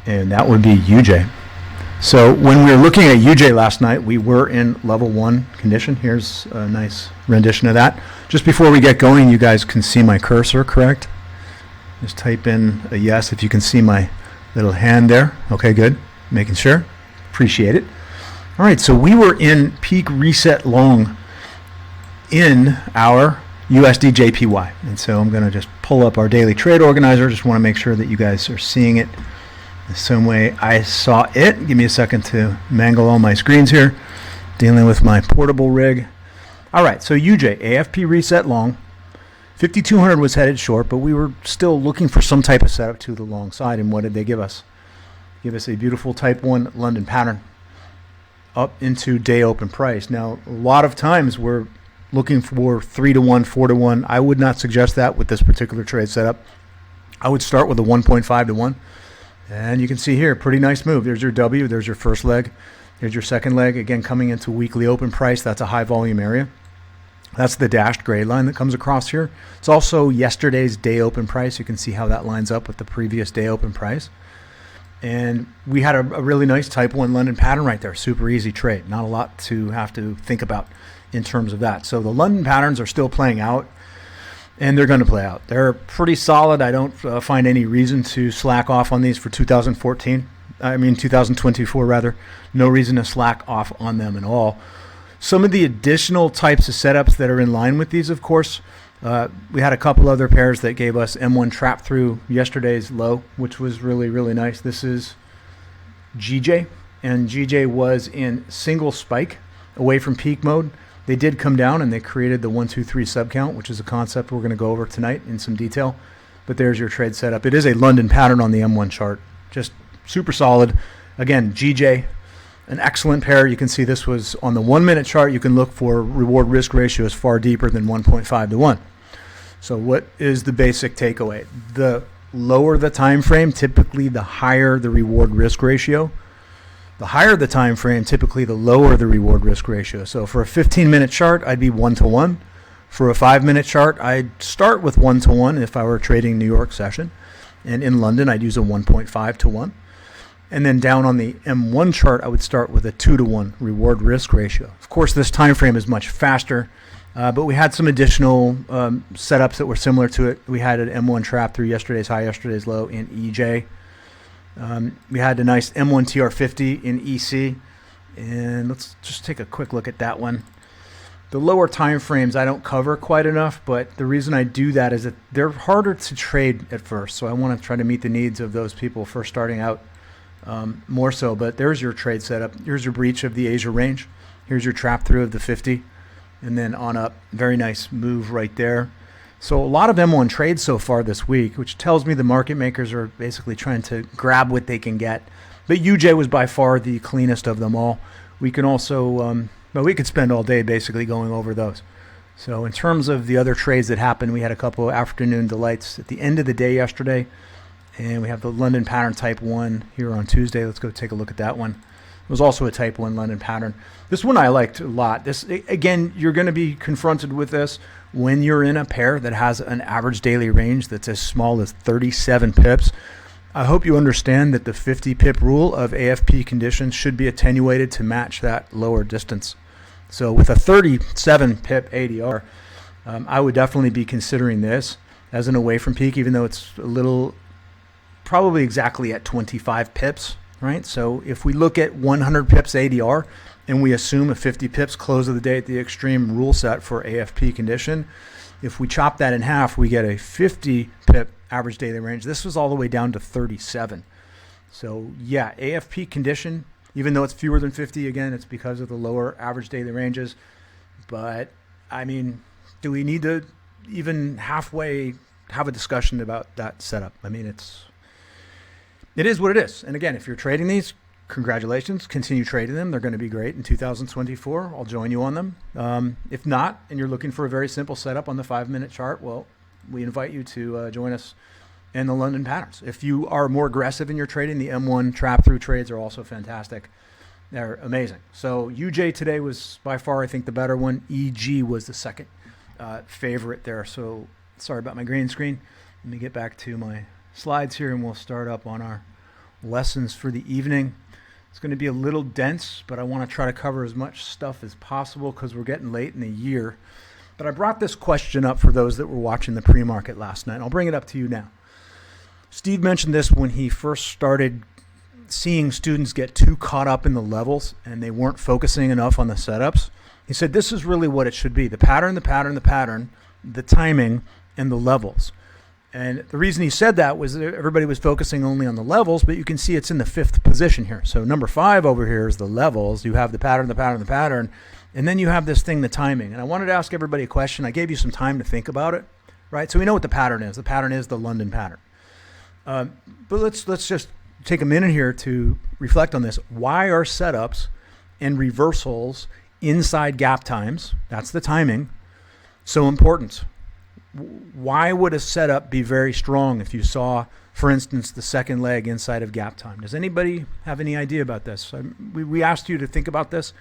and that would be UJ. So when we were looking at UJ last night, we were in level 1 condition. Here's a nice rendition of that. Just before we get going, you guys can see my cursor, correct? Just type in a yes if you can see my little hand there. Okay, good. Making sure. Appreciate it. All right, so we were in peak reset long in our USD JPY. And so I'm going to just pull up our daily trade organizer. Just want to make sure that you guys are seeing it the same way I saw it. Give me a second to mangle all my screens here. Dealing with my portable rig. All right, so UJ, AFP reset long. 5,200 was headed short, but we were still looking for some type of setup to the long side. And what did they give us? Give us a beautiful type 1 London pattern up into day open price. Now, a lot of times we're looking for 3-to-1, 4-to-1. I would not suggest that with this particular trade setup. I would start with a 1.5-to-1. And you can see here, pretty nice move. There's your W, there's your first leg. There's your second leg. Again, coming into weekly open price, that's a high volume area. That's the dashed gray line that comes across here. It's also yesterday's day open price. You can see how that lines up with the previous day open price. And we had a really nice type 1 London pattern right there. Super easy trade. Not a lot to have to think about in terms of that. So the London patterns are still playing out, and they're going to play out. They're pretty solid. I don't find any reason to slack off on these for 2024 rather. No reason to slack off on them at all. Some of the additional types of setups that are in line with these, of course, we had a couple other pairs that gave us M1 trap through yesterday's low, which was really, really nice. This is GJ, and GJ was in single spike away from peak mode. They did come down and they created the 1, 2, 3 sub count, which is a concept we're going to go over tonight in some detail. But there's your trade setup. It is a London pattern on the M1 chart. Just super solid. Again, GJ, an excellent pair. You can see this was on the 1 minute chart. You can look for reward risk ratio is far deeper than 1.5-to-1. So what is the basic takeaway? The lower the time frame, typically the higher the reward risk ratio. The higher the time frame, typically the lower the reward risk ratio. So for a 15-minute chart, I'd be 1-to-1. For a 5-minute chart, I'd start with 1-to-1 if I were trading New York session. And in London, I'd use a 1.5-to-1. And then down on the M1 chart, I would start with a 2-to-1 reward risk ratio. Of course, this time frame is much faster, but we had some additional setups that were similar to it. We had an M1 trap through yesterday's high, yesterday's low in EJ. We had a nice M1 TR50 in EC. And let's just take a quick look at that one. The lower time frames I don't cover quite enough, but the reason I do that is that they're harder to trade at first. So I want to try to meet the needs of those people first starting out. More so, but there's your trade setup. Here's your breach of the Asia range. Here's your trap through of the 50, and then on up. Very nice move right there. So a lot of M1 trades so far this week, which tells me the market makers are basically trying to grab what they can get. But UJ was by far the cleanest of them all. We can also, we could spend all day basically going over those. So in terms of the other trades that happened, we had a couple of afternoon delights at the end of the day yesterday. And we have the London pattern type 1 here on Tuesday. Let's go take a look at that one. It was also a type 1 London pattern. This one I liked a lot. This, again, you're going to be confronted with this when you're in a pair that has an average daily range that's as small as 37 pips. I hope you understand that the 50 pip rule of AFP conditions should be attenuated to match that lower distance. So with a 37 pip ADR, I would definitely be considering this as an away from peak, even though it's a little, probably exactly at 25 pips, right? So if we look at 100 pips ADR and we assume a 50 pips close of the day at the extreme rule set for AFP condition, if we chop that in half, we get a 50 pip average daily range. This was all the way down to 37. So yeah, AFP condition, even though it's fewer than 50, again, it's because of the lower average daily ranges. But I mean, do we need to even halfway have a discussion about that setup? I mean, it is what it is. And again, if you're trading these, congratulations, continue trading them. They're going to be great in 2024. I'll join you on them. If not, and you're looking for a very simple setup on the 5-minute chart, well, we invite you to join us in the London patterns. If you are more aggressive in your trading, the M1 trap through trades are also fantastic. They're amazing. So UJ today was by far, I think, the better one. EG was the second favorite there. So sorry about my green screen. Let me get back to my slides here and we'll start up on our lessons for the evening. It's going to be a little dense, but I want to try to cover as much stuff as possible because we're getting late in the year. But I brought this question up for those that were watching the pre-market last night. I'll bring it up to you now. Steve mentioned this when he first started seeing students get too caught up in the levels and they weren't focusing enough on the setups. He said this is really what it should be. The pattern, the timing, and the levels. And the reason he said that was that everybody was focusing only on the levels, but you can see it's in the 5th position here. So number 5 over here is the levels. You have the pattern, and then you have this thing, the timing. And I wanted to ask everybody a question. I gave you some time to think about it, right? So we know what the pattern is. The pattern is the London pattern. But let's just take a minute here to reflect on this. Why are setups and reversals inside gap times, that's the timing, so important? Why would a setup be very strong if you saw, for instance, the second leg inside of gap time? Does anybody have any idea about this? We asked you to think about this,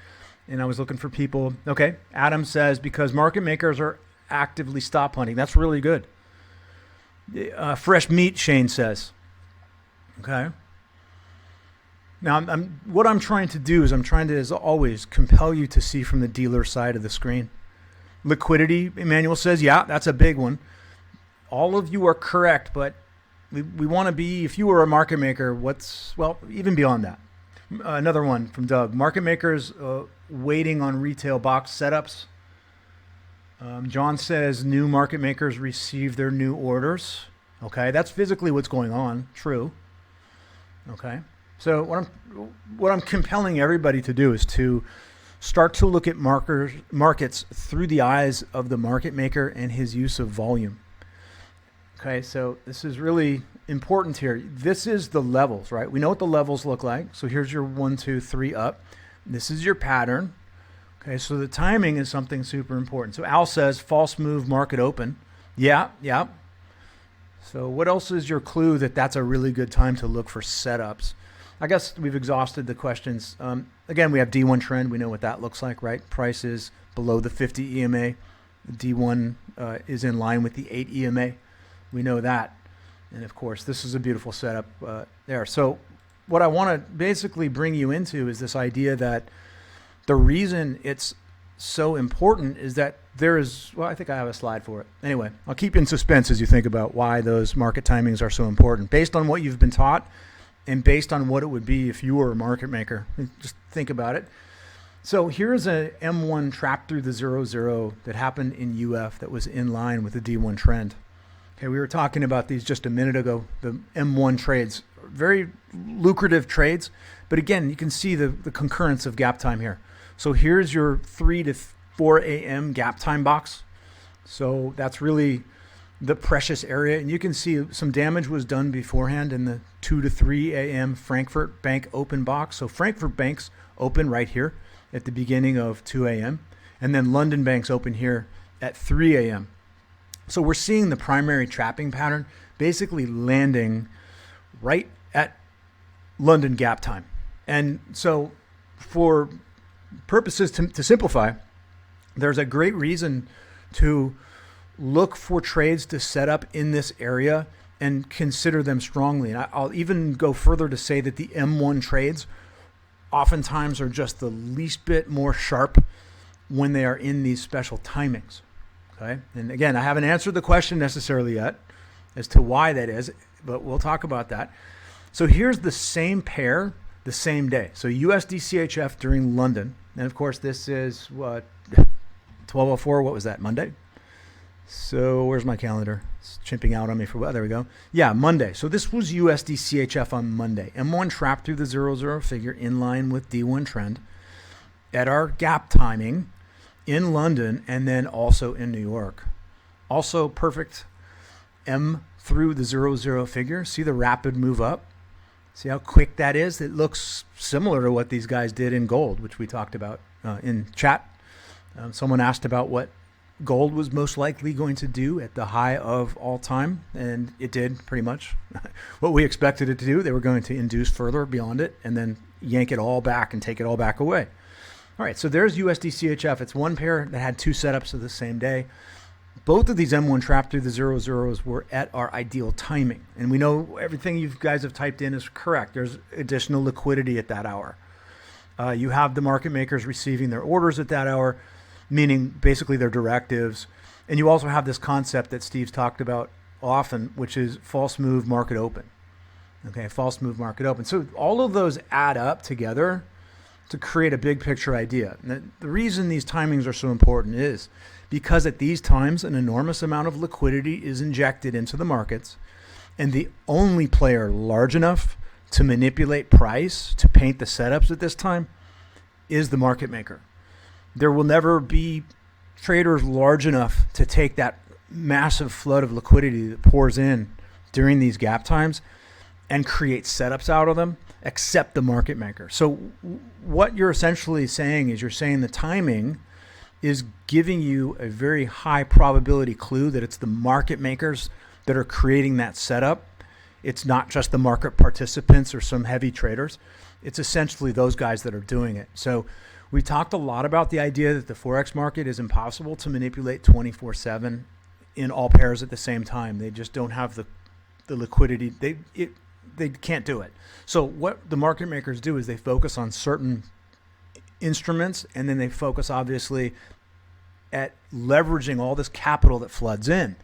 and I was looking for people. Okay, Adam says because market makers are actively stop hunting. That's really good. Fresh meat, Shane says. Okay. Now, what I'm trying to do is I'm trying to, as always, compel you to see from the dealer side of the screen. Liquidity, Emmanuel says, yeah, that's a big one. All of you are correct, but we want to be, if you were a market maker, even beyond that. Another one from Doug. Market makers waiting on retail box setups. John says new market makers receive their new orders. Okay, that's physically what's going on. True. Okay. So what I'm compelling everybody to do is to start to look at markets through the eyes of the market maker and his use of volume. Okay, so this is really important here. This is the levels, right? We know what the levels look like. So here's your 1, 2, 3 up. This is your pattern. Okay, so the timing is something super important. So Al says false move, market open. Yeah. So what else is your clue that that's a really good time to look for setups? I guess we've exhausted the questions. Again, we have D1 trend. We know what that looks like, right? Price is below the 50 EMA. D1 is in line with the 8 EMA. We know that. And of course, this is a beautiful setup there. So what I want to basically bring you into is this idea that the reason it's so important is that I think I have a slide for it. Anyway, I'll keep you in suspense as you think about why those market timings are so important. Based on what you've been taught, and based on what it would be if you were a market maker. Just think about it. So here's a M1 trap through the 0-0 that happened in UF that was in line with the D1 trend. Okay, we were talking about these just a minute ago, the M1 trades. Very lucrative trades, but again, you can see the concurrence of gap time here. So here's your 3 to 4 a.m. gap time box. So that's really the precious area, and you can see some damage was done beforehand in the 2 to 3 a.m. Frankfurt Bank open box. So Frankfurt Bank's open right here at the beginning of 2 a.m. and then London Bank's open here at 3 a.m. So we're seeing the primary trapping pattern basically landing right at London gap time. And so for purposes to simplify, there's a great reason to look for trades to set up in this area and consider them strongly. And I'll even go further to say that the M1 trades oftentimes are just the least bit more sharp when they are in these special timings. Okay. And again, I haven't answered the question necessarily yet as to why that is, but we'll talk about that. So here's the same pair, the same day. So USD CHF during London. And of course, this is what, 12:04. What was that? Monday? So where's my calendar? It's chimping out on me there we go. Yeah, Monday. So this was USD CHF on Monday. M1 trapped through the 0-0 figure in line with D1 trend at our gap timing in London and then also in New York. Also perfect M through the 0-0 figure. See the rapid move up? See how quick that is? It looks similar to what these guys did in gold, which we talked about in chat. Someone asked about what gold was most likely going to do at the high of all time, and it did pretty much what we expected it to do. They were going to induce further beyond it and then yank it all back and take it all back away. All right, so there's USD CHF. It's one pair that had two setups of the same day. both of these M1 trap through the 00s were at our ideal timing. And we know everything you guys have typed in is correct. There's additional liquidity at that hour. You have the market makers receiving their orders at that hour, meaning basically their directives. And you also have this concept that Steve's talked about often, which is false move, market open. Okay, false move, market open. So all of those add up together to create a big picture idea. And the reason these timings are so important is because at these times, an enormous amount of liquidity is injected into the markets, and the only player large enough to manipulate price, to paint the setups at this time, is the market maker. There will never be traders large enough to take that massive flood of liquidity that pours in during these gap times and create setups out of them, except the market maker. So what you're essentially saying is you're saying the timing is giving you a very high probability clue that it's the market makers that are creating that setup. It's not just the market participants or some heavy traders. It's essentially those guys that are doing it. So we talked a lot about the idea that the Forex market is impossible to manipulate 24/7 in all pairs at the same time. They just don't have the liquidity. They can't do it. So what the market makers do is they focus on certain instruments, and then they focus obviously at leveraging all this capital that floods in.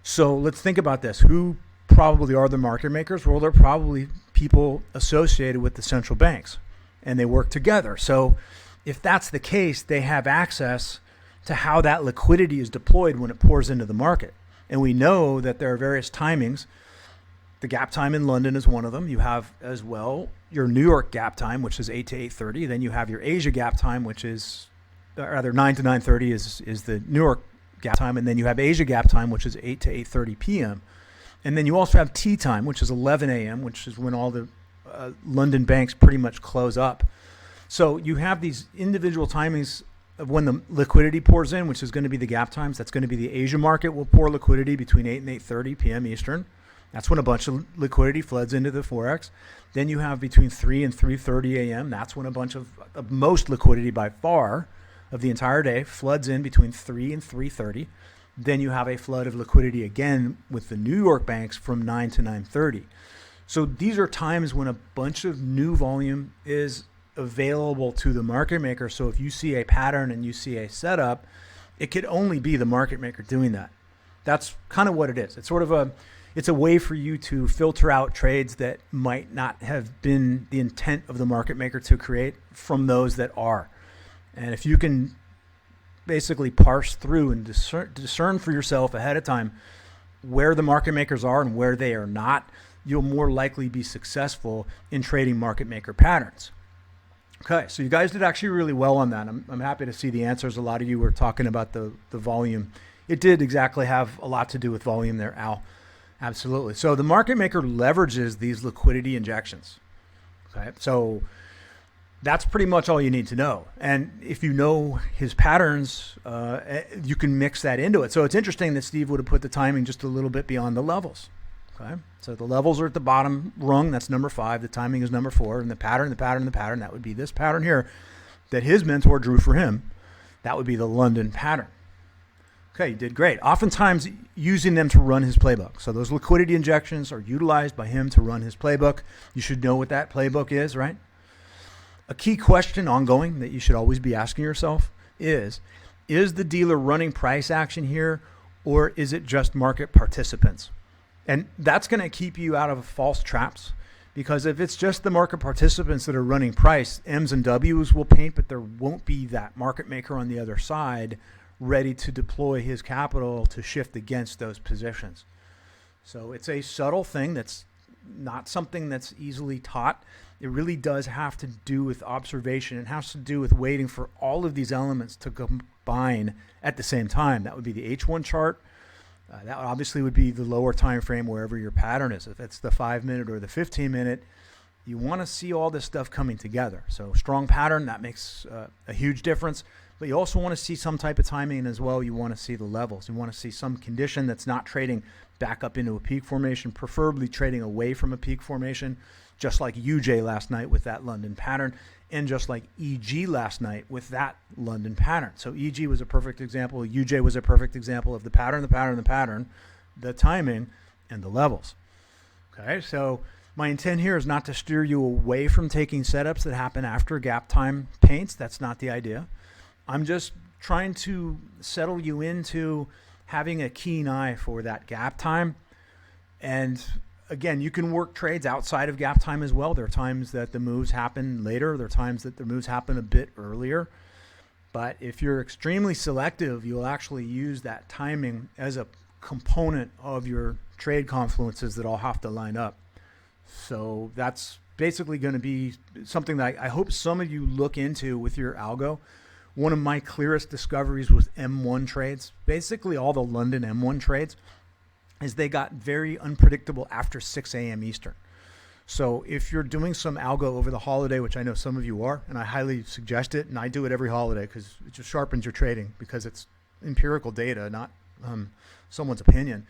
So let's think about this. Who probably are the market makers? Well, they're probably people associated with the central banks, and they work together. So if that's the case, they have access to how that liquidity is deployed when it pours into the market. And we know that there are various timings. The gap time in London is one of them. You have as well your New York gap time, which is 8 to 8:30. Then you have your Asia gap time, which is rather 9 to 9:30 is the New York gap time. And then you have Asia gap time, which is 8 to 8:30 p.m. And then you also have tea time, which is 11 a.m., which is when all the London banks pretty much close up. So you have these individual timings of when the liquidity pours in, which is going to be the gap times. That's going to be the Asia market will pour liquidity between 8 and 8:30 p.m. Eastern. That's when a bunch of liquidity floods into the Forex. Then you have between 3 and 3:30 a.m. That's when a bunch of most liquidity by far of the entire day floods in between 3 and 3:30. Then you have a flood of liquidity again with the New York banks from 9 to 9:30. So these are times when a bunch of new volume is available to the market maker. So if you see a pattern and you see a setup, it could only be the market maker doing that. That's kind of what it is. It's sort of it's a way for you to filter out trades that might not have been the intent of the market maker to create from those that are. And if you can basically parse through and discern for yourself ahead of time where the market makers are and where they are not, you'll more likely be successful in trading market maker patterns. Okay, so you guys did actually really well on that. I'm happy to see the answers. A lot of you were talking about the volume. It did exactly have a lot to do with volume there, Al. Absolutely. So the market maker leverages these liquidity injections. Okay, so that's pretty much all you need to know. And if you know his patterns, you can mix that into it. So it's interesting that Steve would have put the timing just a little bit beyond the levels. Okay, so the levels are at the bottom rung. That's number 5. The timing is number 4. And the pattern, that would be this pattern here that his mentor drew for him. That would be the London pattern. Okay, you did great. Oftentimes using them to run his playbook. So those liquidity injections are utilized by him to run his playbook. You should know what that playbook is, right? A key question ongoing that you should always be asking yourself is the dealer running price action here, or is it just market participants? And that's going to keep you out of false traps, because if it's just the market participants that are running price, M's and W's will paint, but there won't be that market maker on the other side ready to deploy his capital to shift against those positions. So it's a subtle thing that's not something that's easily taught. It really does have to do with observation. It has to do with waiting for all of these elements to combine at the same time. That would be the H1 chart. That obviously would be the lower time frame wherever your pattern is. If it's the 5-minute or the 15-minute, you want to see all this stuff coming together. So strong pattern, that makes a huge difference. But you also want to see some type of timing as well. You want to see the levels. You want to see some condition that's not trading back up into a peak formation, preferably trading away from a peak formation. just like UJ last night with that London pattern, and just like EG last night with that London pattern. So EG was a perfect example. UJ was a perfect example of the pattern, the timing, and the levels. Okay, so my intent here is not to steer you away from taking setups that happen after gap time paints. That's not the idea. I'm just trying to settle you into having a keen eye for that gap time. And again, you can work trades outside of gap time as well. There are times that the moves happen later. There are times that the moves happen a bit earlier. But if you're extremely selective, you'll actually use that timing as a component of your trade confluences that all have to line up. So that's basically going to be something that I hope some of you look into with your algo. One of my clearest discoveries was M1 trades. Basically all the London M1 trades is they got very unpredictable after 6 a.m. Eastern. So if you're doing some algo over the holiday, which I know some of you are, and I highly suggest it, and I do it every holiday because it just sharpens your trading because it's empirical data, not someone's opinion.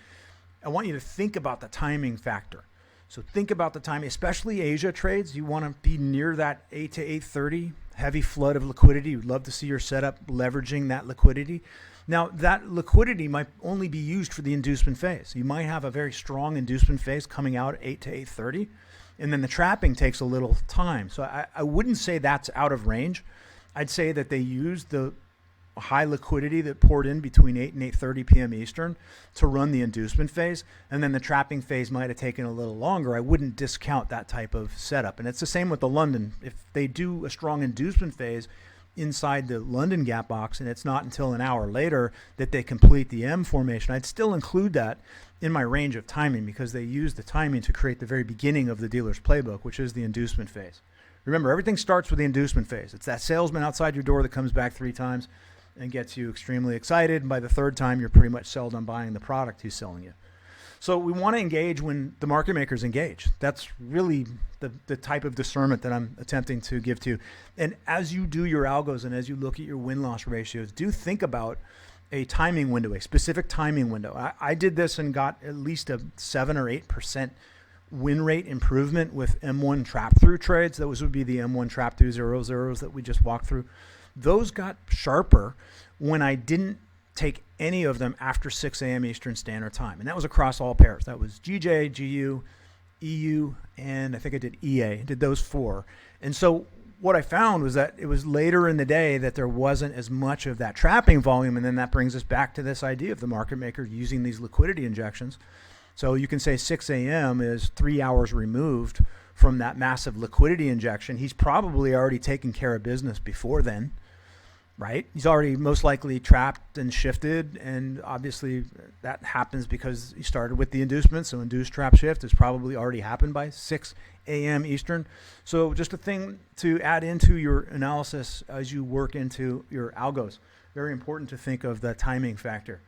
I want you to think about the timing factor. So think about the timing, especially Asia trades. You want to be near that 8 to 8:30 heavy flood of liquidity. You'd love to see your setup leveraging that liquidity. Now, that liquidity might only be used for the inducement phase. You might have a very strong inducement phase coming out at 8 to 8:30, and then the trapping takes a little time. So I wouldn't say that's out of range. I'd say that they used the high liquidity that poured in between 8 and 8:30 p.m. Eastern to run the inducement phase, and then the trapping phase might have taken a little longer. I wouldn't discount that type of setup. And it's the same with the London. If they do a strong inducement phase inside the London gap box and it's not until an hour later that they complete the M formation, I'd still include that in my range of timing because they use the timing to create the very beginning of the dealer's playbook, which is the inducement phase. Remember, everything starts with the inducement phase. It's that salesman outside your door that comes back 3 times and gets you extremely excited. And by the 3rd time, you're pretty much sold on buying the product he's selling you. So we want to engage when the market makers engage. That's really the type of discernment that I'm attempting to give to you. And as you do your algos and as you look at your win-loss ratios, do think about a timing window, a specific timing window. I did this and got at least a 7 or 8% win rate improvement with M1 trap through trades. Those would be the M1 trap through 0-0s that we just walked through. Those got sharper when I didn't take any of them after 6 a.m. Eastern Standard Time. And that was across all pairs. That was GJ, GU, EU, and I think I did EA. I did those 4. And so what I found was that it was later in the day that there wasn't as much of that trapping volume. And then that brings us back to this idea of the market maker using these liquidity injections. So you can say 6 a.m. is 3 hours removed from that massive liquidity injection. He's probably already taken care of business before then. Right? He's already most likely trapped and shifted, and obviously that happens because he started with the inducement, so induced trap shift has probably already happened by 6 a.m. Eastern. So just a thing to add into your analysis as you work into your algos. Very important to think of the timing factor.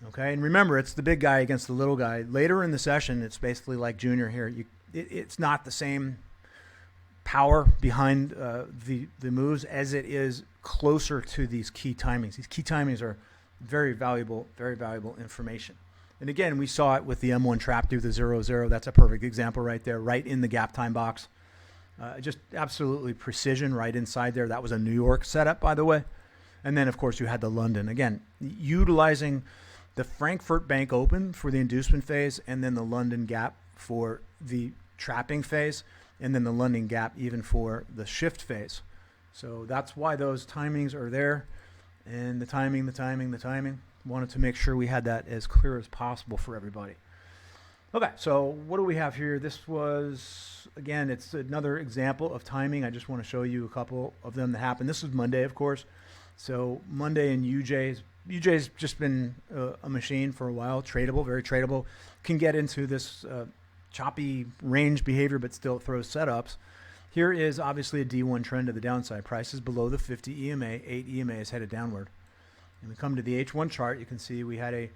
Okay, and remember, it's the big guy against the little guy. Later in the session, it's basically like Junior here. It's not the same power behind the moves as it is closer to these key timings. These key timings are very valuable information. And again, we saw it with the M1 trap through the 0-0. That's a perfect example right there, right in the gap time box. Just absolutely precision right inside there. That was a New York setup, by the way. And then, of course, you had the London. Again, utilizing the Frankfurt Bank Open for the inducement phase and then the London gap for the trapping phase and then the London gap even for the shift phase. So that's why those timings are there. And the timing. Wanted to make sure we had that as clear as possible for everybody. Okay, so what do we have here? This was, again, it's another example of timing. I just want to show you a couple of them that happened. This is Monday, of course. So Monday and UJ's just been a machine for a while, tradable, very tradable. Can get into this choppy range behavior, but still throws setups. Here is obviously a D1 trend to the downside. Price is below the 50 EMA. 8 EMA is headed downward. And we come to the H1 chart. You can see we had a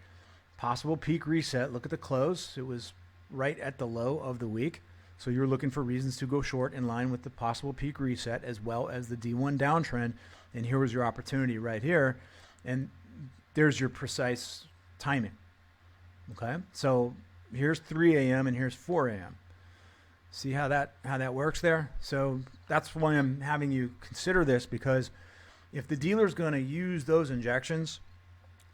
possible peak reset. Look at the close. It was right at the low of the week. So you're looking for reasons to go short in line with the possible peak reset as well as the D1 downtrend. And here was your opportunity right here. And there's your precise timing. Okay? So here's 3 a.m. and here's 4 a.m. See how that works there? So that's why I'm having you consider this, because if the dealer's going to use those injections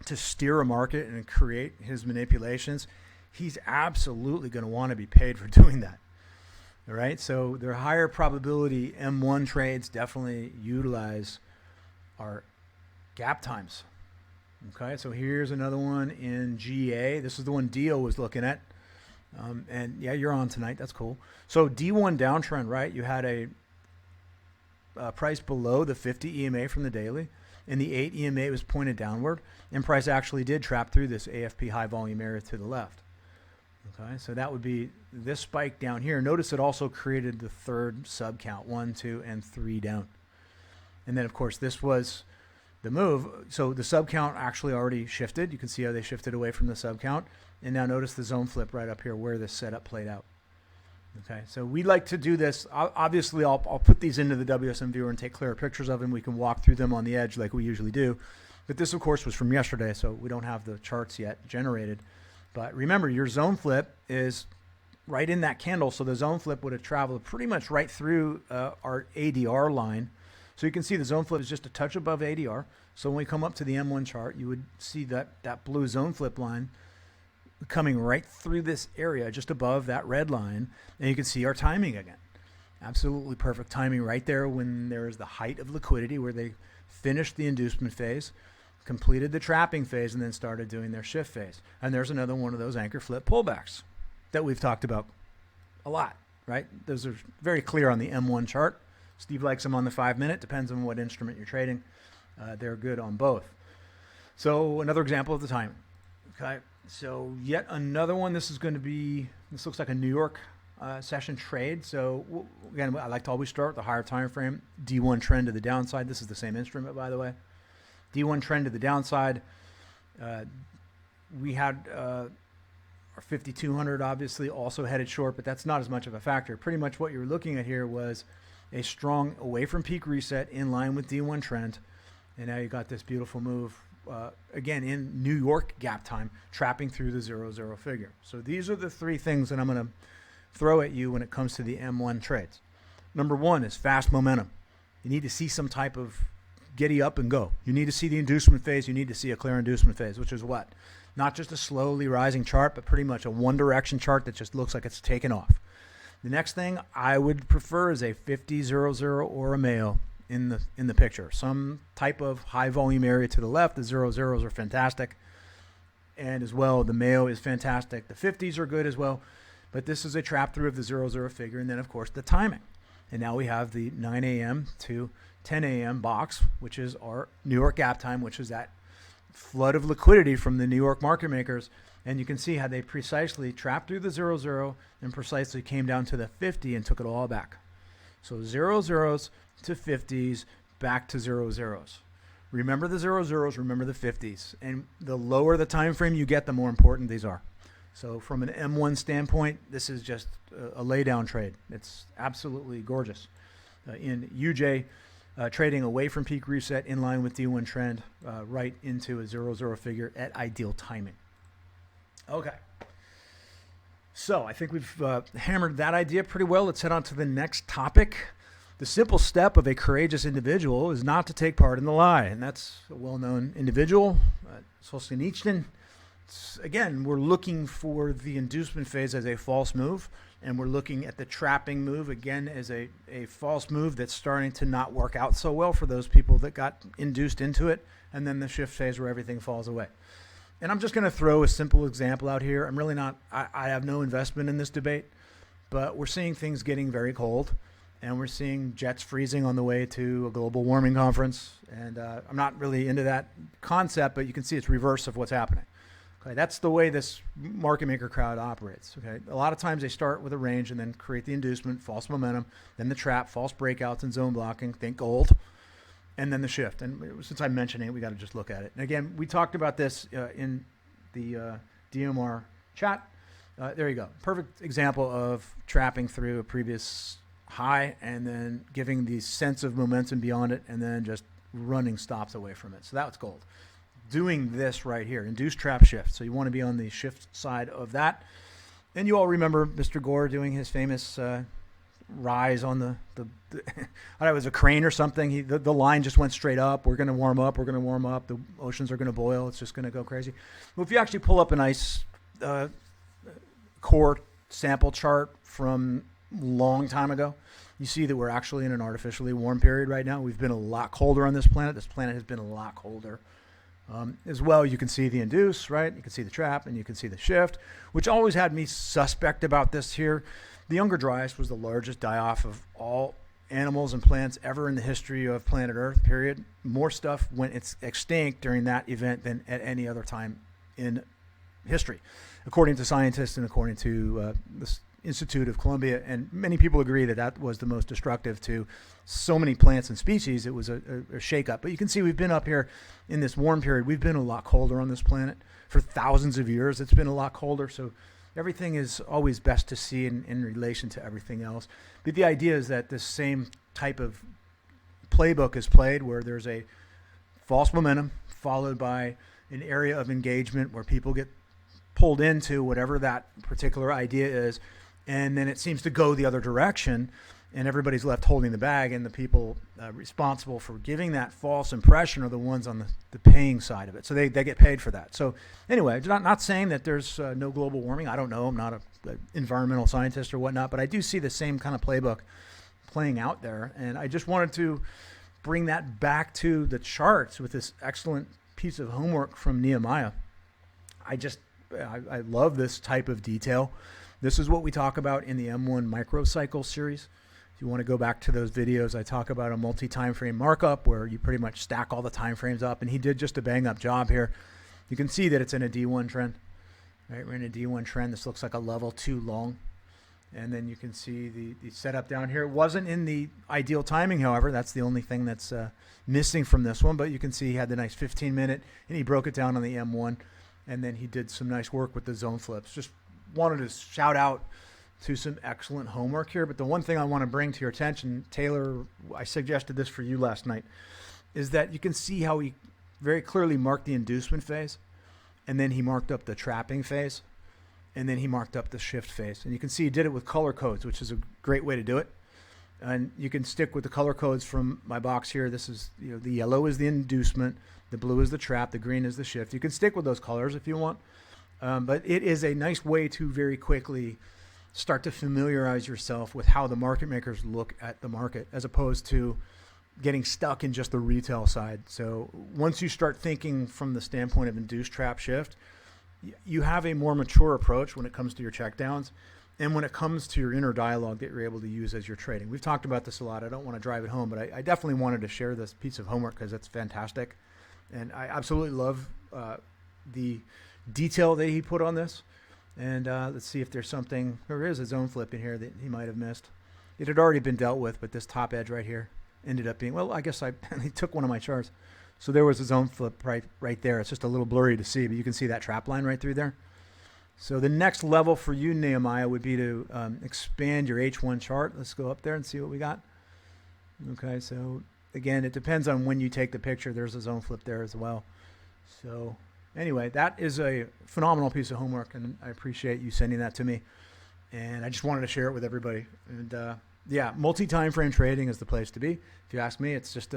to steer a market and create his manipulations, he's absolutely going to want to be paid for doing that. All right, so their higher probability M1 trades definitely utilize our gap times. Okay, so here's another one in GA. This is the one Dio was looking at. And yeah, you're on tonight. That's cool. So D1 downtrend, right? You had a price below the 50 EMA from the daily, and the 8 EMA was pointed downward, and price actually did trap through this AFP high volume area to the left. Okay, so that would be this spike down here. Notice it also created the third sub count, 1, 2, and 3 down. And then, of course, this was the move. So the sub count actually already shifted. You can see how they shifted away from the sub count. And now notice the zone flip right up here where this setup played out. Okay, so we like to do this. Obviously, I'll put these into the WSM viewer and take clearer pictures of them. We can walk through them on the edge like we usually do. But this, of course, was from yesterday, so we don't have the charts yet generated. But remember, your zone flip is right in that candle, so the zone flip would have traveled pretty much right through our ADR line. So you can see the zone flip is just a touch above ADR. So when we come up to the M1 chart, you would see that blue zone flip line coming right through this area just above that red line, and you can see our timing again. Absolutely perfect timing right there when there is the height of liquidity, where they finished the inducement phase, completed the trapping phase, and then started doing their shift phase. And there's another one of those anchor flip pullbacks that we've talked about a lot, right? Those are very clear on the M1 chart. Steve likes them on the 5-minute, depends on what instrument you're trading. They're good on both. So another example of the timing. Okay, so yet another one. This looks like a New York session trade. So again, I like to always start with the higher time frame. D1 trend to the downside. This is the same instrument, by the way. D1 trend to the downside. We had our 5200 obviously also headed short, but that's not as much of a factor. Pretty much what you were looking at here was a strong away from peak reset in line with D1 trend. And now you got this beautiful move, again, in New York gap time, trapping through the 0-0 figure. So these are the three things that I'm going to throw at you when it comes to the M1 trades. Number one is fast momentum. You need to see some type of giddy up and go. You need to see the inducement phase. You need to see a clear inducement phase, which is what? Not just a slowly rising chart, but pretty much a one direction chart that just looks like it's taken off. The next thing I would prefer is a 50-0-0 or a Mayo in the picture. Some type of high volume area to the left. The 0-0s are fantastic. And as well, the Mayo is fantastic. The 50s are good as well. But this is a trap through of the 0-0 figure. And then, of course, the timing. And now we have the 9 a.m. to 10 a.m. box, which is our New York gap time, which is that flood of liquidity from the New York market makers. And you can see how they precisely trapped through the 0-0 and precisely came down to the 50 and took it all back. So 0-0s to 50s, back to 0-0s. Remember the 0-0s, remember the 50s. And the lower the time frame you get, the more important these are. So from an M1 standpoint, this is just a laydown trade. It's absolutely gorgeous. In UJ, trading away from peak reset in line with D1 trend, right into a 0-0 figure at ideal timing. Okay. So I think we've hammered that idea pretty well. Let's head on to the next topic. The simple step of a courageous individual is not to take part in the lie. And that's a well-known individual, Solzhenitsyn. Again, we're looking for the inducement phase as a false move, and we're looking at the trapping move, again, as a false move that's starting to not work out so well for those people that got induced into it, and then the shift phase where everything falls away. And I'm just going to throw a simple example out here. I'm really not, I have no investment in this debate, but we're seeing things getting very cold, and we're seeing jets freezing on the way to a global warming conference. And I'm not really into that concept, but you can see it's reverse of what's happening. Okay, that's the way this market maker crowd operates. Okay, a lot of times they start with a range and then create the inducement, false momentum, then the trap, false breakouts and zone blocking, think gold, and then the shift. And since I'm mentioning it, we got to just look at it. And again, we talked about this in the DMR chat. There you go. Perfect example of trapping through a previous high and then giving the sense of momentum beyond it and then just running stops away from it. So that was gold. Doing this right here, induced trap shift. So you want to be on the shift side of that. And you all remember Mr. Gore doing his famous rise on the I don't know, it was a crane or something. The line just went straight up. We're going to warm up. We're going to warm up. The oceans are going to boil. It's just going to go crazy. Well, if you actually pull up a nice core sample chart from a long time ago, you see that we're actually in an artificially warm period right now. We've been a lot colder on this planet. This planet has been a lot colder. As well, you can see the induce, right? You can see the trap, and you can see the shift, which always had me suspect about this here. The Younger Dryas was the largest die-off of all animals and plants ever in the history of planet Earth, period. More stuff went extinct during that event than at any other time in history, according to scientists and according to the Institute of Columbia. And many people agree that that was the most destructive to so many plants and species. It was a shakeup. But you can see we've been up here in this warm period. We've been a lot colder on this planet. For thousands of years, it's been a lot colder. So everything is always best to see in relation to everything else. But the idea is that this same type of playbook is played where there's a false momentum followed by an area of engagement where people get pulled into whatever that particular idea is, and then it seems to go the other direction, and everybody's left holding the bag, and the people responsible for giving that false impression are the ones on the paying side of it. So they get paid for that. So anyway, not saying that there's no global warming. I don't know. I'm not an environmental scientist or whatnot, but I do see the same kind of playbook playing out there, and I just wanted to bring that back to the charts with this excellent piece of homework from Nehemiah. I love this type of detail. This is what we talk about in the M1 microcycle series. If you want to go back to those videos, I talk about a multi-time frame markup where you pretty much stack all the time frames up, and he did just a bang-up job here. You can see that it's in a D1 trend. Right, we're in a D1 trend. This looks like a level 2 long. And then you can see the setup down here. It wasn't in the ideal timing, however. That's the only thing that's missing from this one. But you can see he had the nice 15-minute, and he broke it down on the M1. And then he did some nice work with the zone flips. Just wanted to shout out to some excellent homework here. But the one thing I want to bring to your attention, Taylor, I suggested this for you last night, is that you can see how he very clearly marked the inducement phase, and then he marked up the trapping phase, and then he marked up the shift phase. And you can see he did it with color codes, which is a great way to do it. And you can stick with the color codes from my box here. This is, the yellow is the inducement, the blue is the trap, the green is the shift. You can stick with those colors if you want. But it is a nice way to very quickly start to familiarize yourself with how the market makers look at the market, as opposed to getting stuck in just the retail side. So once you start thinking from the standpoint of induced trap shift, you have a more mature approach when it comes to your checkdowns and when it comes to your inner dialogue that you're able to use as you're trading. We've talked about this a lot. I don't want to drive it home, but I definitely wanted to share this piece of homework because it's fantastic. And I absolutely love the detail that he put on this. And let's see if there's something. There is a zone flip in here that he might have missed. It had already been dealt with, but this top edge right here ended up being, well, I guess he took one of my charts. So there was a zone flip right there. It's just a little blurry to see, but you can see that trap line right through there. So the next level for you, Nehemiah, would be to expand your H1 chart. Let's go up there and see what we got. Okay, so again, it depends on when you take the picture. There's a zone flip there as well. So anyway, that is a phenomenal piece of homework, and I appreciate you sending that to me. And I just wanted to share it with everybody. And yeah, multi-time frame trading is the place to be. If you ask me, it's just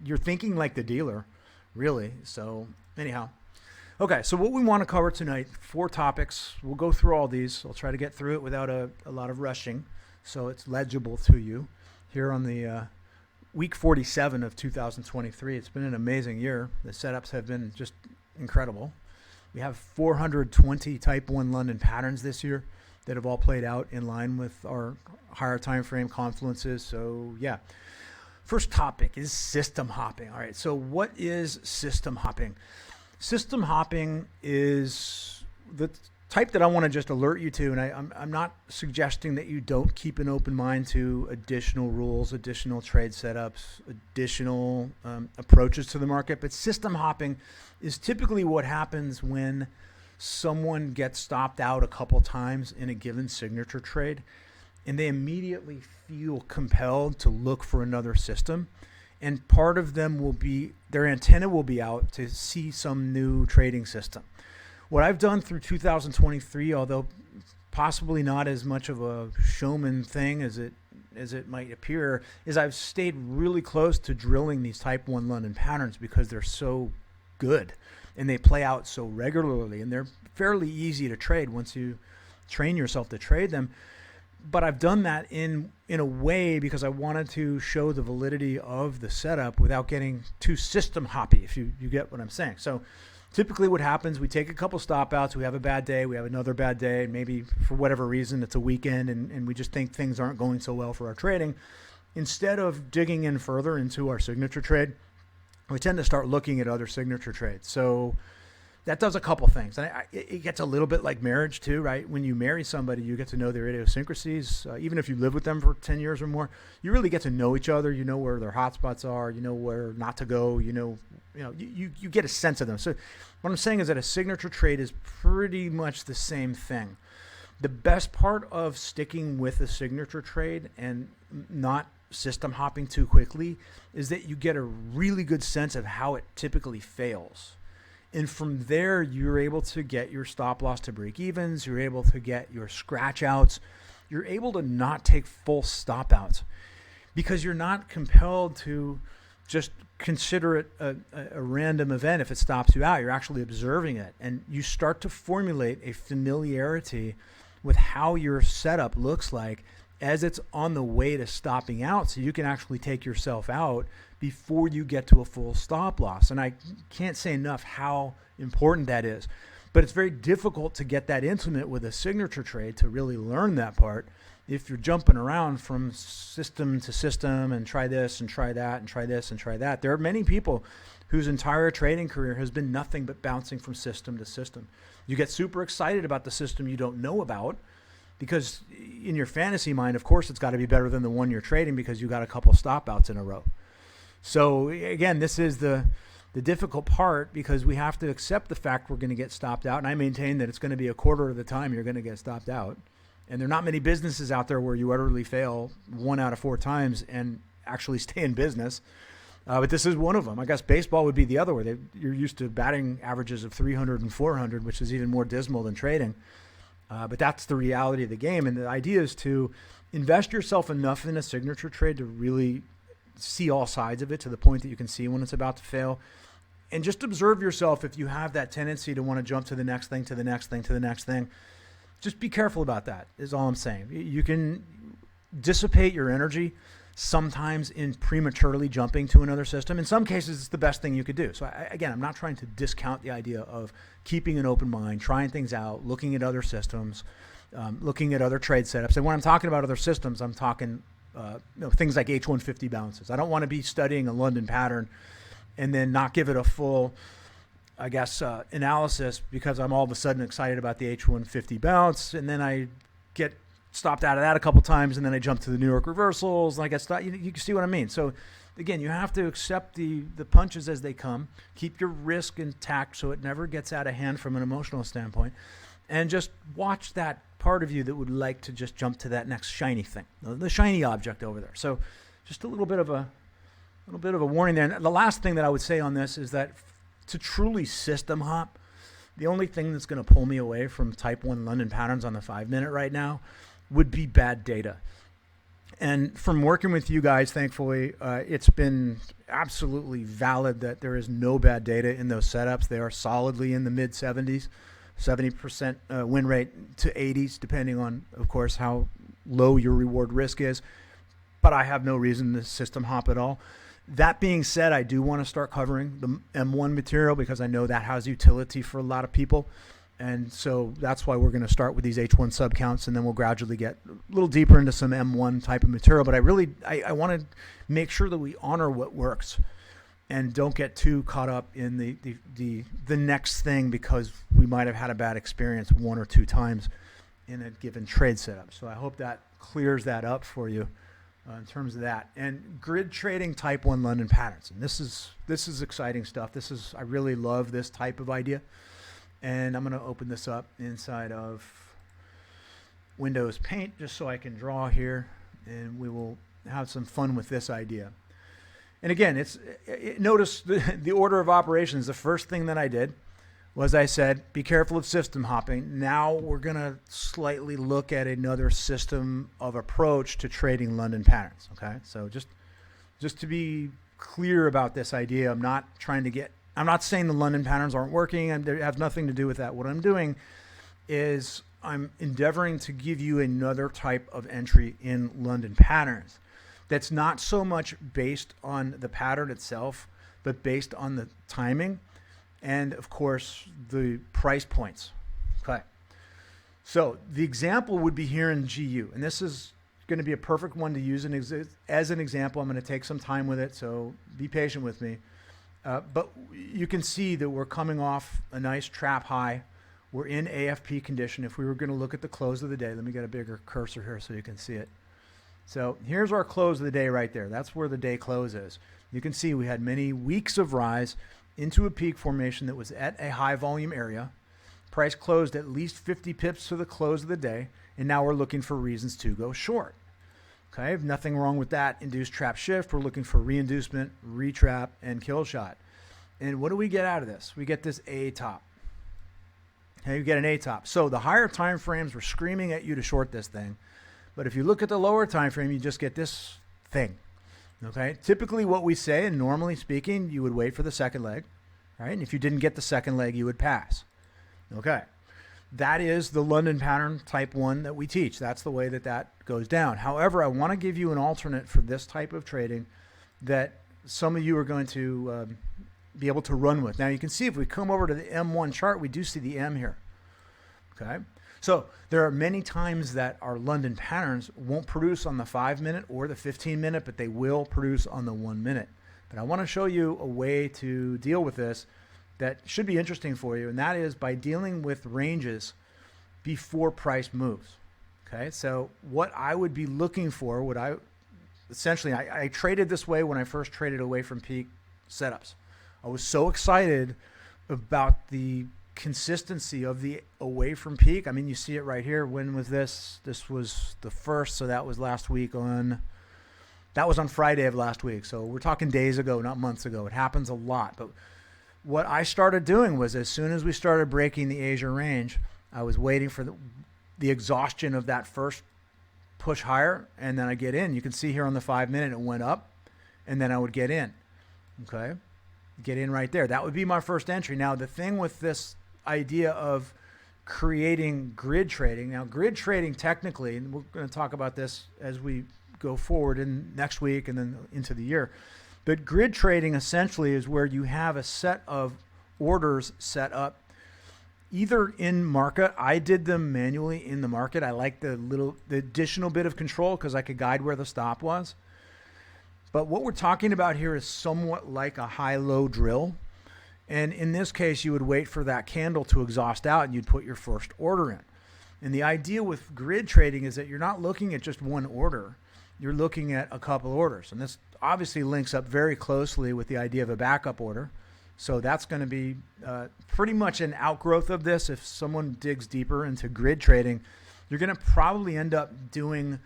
you're thinking like the dealer, really. So anyhow. Okay, so what we want to cover tonight, 4 topics. We'll go through all these. I'll try to get through it without a lot of rushing, so it's legible to you. Here on the week 47 of 2023, it's been an amazing year. The setups have been just incredible. We have 420 Type 1 London patterns this year that have all played out in line with our higher time frame confluences. So yeah. First topic is system hopping. All right, so what is system hopping? System hopping is the type that I want to just alert you to, and I'm not suggesting that you don't keep an open mind to additional rules, additional trade setups, additional approaches to the market, but system hopping is typically what happens when someone gets stopped out a couple times in a given signature trade, and they immediately feel compelled to look for another system. And part of them will be, their antenna will be out to see some new trading system. What I've done through 2023, although possibly not as much of a showman thing as it might appear, is I've stayed really close to drilling these Type 1 London patterns because they're so good and they play out so regularly, and they're fairly easy to trade once you train yourself to trade them. But I've done that in a way because I wanted to show the validity of the setup without getting too system hoppy, if you get what I'm saying. So typically what happens, we take a couple stop outs, we have a bad day, we have another bad day, and maybe for whatever reason it's a weekend and we just think things aren't going so well for our trading. Instead of digging in further into our signature trade, we tend to start looking at other signature trades. So that does a couple things. And it gets a little bit like marriage too, right? When you marry somebody, you get to know their idiosyncrasies. Even if you live with them for 10 years or more, you really get to know each other. You know where their hotspots are. You know where not to go. You get a sense of them. So what I'm saying is that a signature trade is pretty much the same thing. The best part of sticking with a signature trade and not system hopping too quickly is that you get a really good sense of how it typically fails. And from there, you're able to get your stop loss to break evens. You're able to get your scratch outs. You're able to not take full stop outs because you're not compelled to just consider it a random event if it stops you out. You're actually observing it. And you start to formulate a familiarity with how your setup looks like as it's on the way to stopping out, so you can actually take yourself out before you get to a full stop loss. And I can't say enough how important that is. But it's very difficult to get that intimate with a signature trade to really learn that part if you're jumping around from system to system and try this and try that and try this and try that. There are many people whose entire trading career has been nothing but bouncing from system to system. You get super excited about the system you don't know about, because in your fantasy mind, of course, it's got to be better than the one you're trading because you got a couple stop outs in a row. So again, this is the difficult part, because we have to accept the fact we're going to get stopped out. And I maintain that it's going to be a quarter of the time you're going to get stopped out. And there are not many businesses out there where you utterly fail 1 out of 4 times and actually stay in business. But this is one of them. I guess baseball would be the other way. You're used to batting averages of 300 and 400, which is even more dismal than trading. But that's the reality of the game. And the idea is to invest yourself enough in a signature trade to really see all sides of it to the point that you can see when it's about to fail. And just observe yourself if you have that tendency to want to jump to the next thing, to the next thing, to the next thing. Just be careful about that is all I'm saying. You can dissipate your energy sometimes in prematurely jumping to another system. In some cases, it's the best thing you could do. So again, I'm not trying to discount the idea of keeping an open mind, trying things out, looking at other systems, looking at other trade setups. And when I'm talking about other systems, I'm talking things like H150 bounces. I don't want to be studying a London pattern and then not give it a full, analysis because I'm all of a sudden excited about the H150 bounce, and then I get stopped out of that a couple times, and then I jump to the New York reversals, and I get stopped. You can see what I mean. So again, you have to accept the punches as they come, keep your risk intact so it never gets out of hand from an emotional standpoint, and just watch that part of you that would like to just jump to that next shiny thing, the shiny object over there. So just a little bit of a warning there. And the last thing that I would say on this is that to truly system hop, the only thing that's going to pull me away from Type 1 London patterns on the 5-minute right now would be bad data. And from working with you guys, thankfully, it's been absolutely valid that there is no bad data in those setups. They are solidly in the mid-70s, 70% win rate to 80s, depending on, of course, how low your reward risk is. But I have no reason to system hop at all. That being said, I do want to start covering the M1 material because I know that has utility for a lot of people. And so that's why we're going to start with these H1 subcounts, and then we'll gradually get a little deeper into some M1 type of material. But I want to make sure that we honor what works and don't get too caught up in the next thing because we might have had a bad experience 1 or 2 times in a given trade setup. So I hope that clears that up for you. In terms of that, and grid trading Type 1 London patterns, and this is exciting stuff. I really love this type of idea, and I'm going to open this up inside of Windows Paint just so I can draw here, and we will have some fun with this idea. And again, notice the order of operations. The first thing that I did Well, as I said, be careful of system hopping. Now we're going to slightly look at another system of approach to trading London patterns. Okay, so just to be clear about this idea, I'm not saying the London patterns aren't working, and they have nothing to do with that. What I'm doing is I'm endeavoring to give you another type of entry in London patterns that's not so much based on the pattern itself, but based on the timing and, of course, the price points. Okay. So the example would be here in GU, and this is going to be a perfect one to use as an example. I'm going to take some time with it, so be patient with me. But you can see that we're coming off a nice trap high. We're in AFP condition. If we were going to look at the close of the day, let me get a bigger cursor here so you can see it. So here's our close of the day right there. That's where the day close is. You can see we had many weeks of rise into a peak formation that was at a high volume area. Price closed at least 50 pips to the close of the day, and now we're looking for reasons to go short. Okay, nothing wrong with that. Induced trap shift. We're looking for reinducement, retrap, and kill shot. And what do we get out of this? We get this A top. Okay, you get an A top. So the higher time frames were screaming at you to short this thing. But if you look at the lower time frame, you just get this thing. Okay, typically what we say, and normally speaking, you would wait for the second leg, right? And if you didn't get the second leg, you would pass. Okay, that is the London pattern type 1 that we teach. That's the way that goes down. However, I want to give you an alternate for this type of trading that some of you are going to be able to run with. Now you can see if we come over to the M1 chart, we do see the M here. Okay, so there are many times that our London patterns won't produce on the 5-minute or the 15-minute, but they will produce on the 1 minute. But I want to show you a way to deal with this that should be interesting for you, and that is by dealing with ranges before price moves. Okay, so what I would be looking for, I traded this way when I first traded away from peak setups. I was so excited about the consistency of the away from peak. I mean, you see it right here. When was this? This was the 1st, so that was last week that was on Friday of last week. So we're talking days ago, not months ago. It happens a lot. But what I started doing was as soon as we started breaking the Asia range, I was waiting for the exhaustion of that first push higher, and then I get in. You can see here on the 5-minute, it went up, and then I would get in. Okay? Get in right there. That would be my first entry. Now, the thing with this idea of creating grid trading, now grid trading technically, and we're going to talk about this as we go forward in next week and then into the year, but grid trading essentially is where you have a set of orders set up either in market. I did them manually in the market. I like the additional bit of control because I could guide where the stop was. But what we're talking about here is somewhat like a high-low drill. And in this case, you would wait for that candle to exhaust out and you'd put your first order in. And the idea with grid trading is that you're not looking at just one order. You're looking at a couple orders. And this obviously links up very closely with the idea of a backup order. So that's going to be pretty much an outgrowth of this. If someone digs deeper into grid trading, you're going to probably end up doing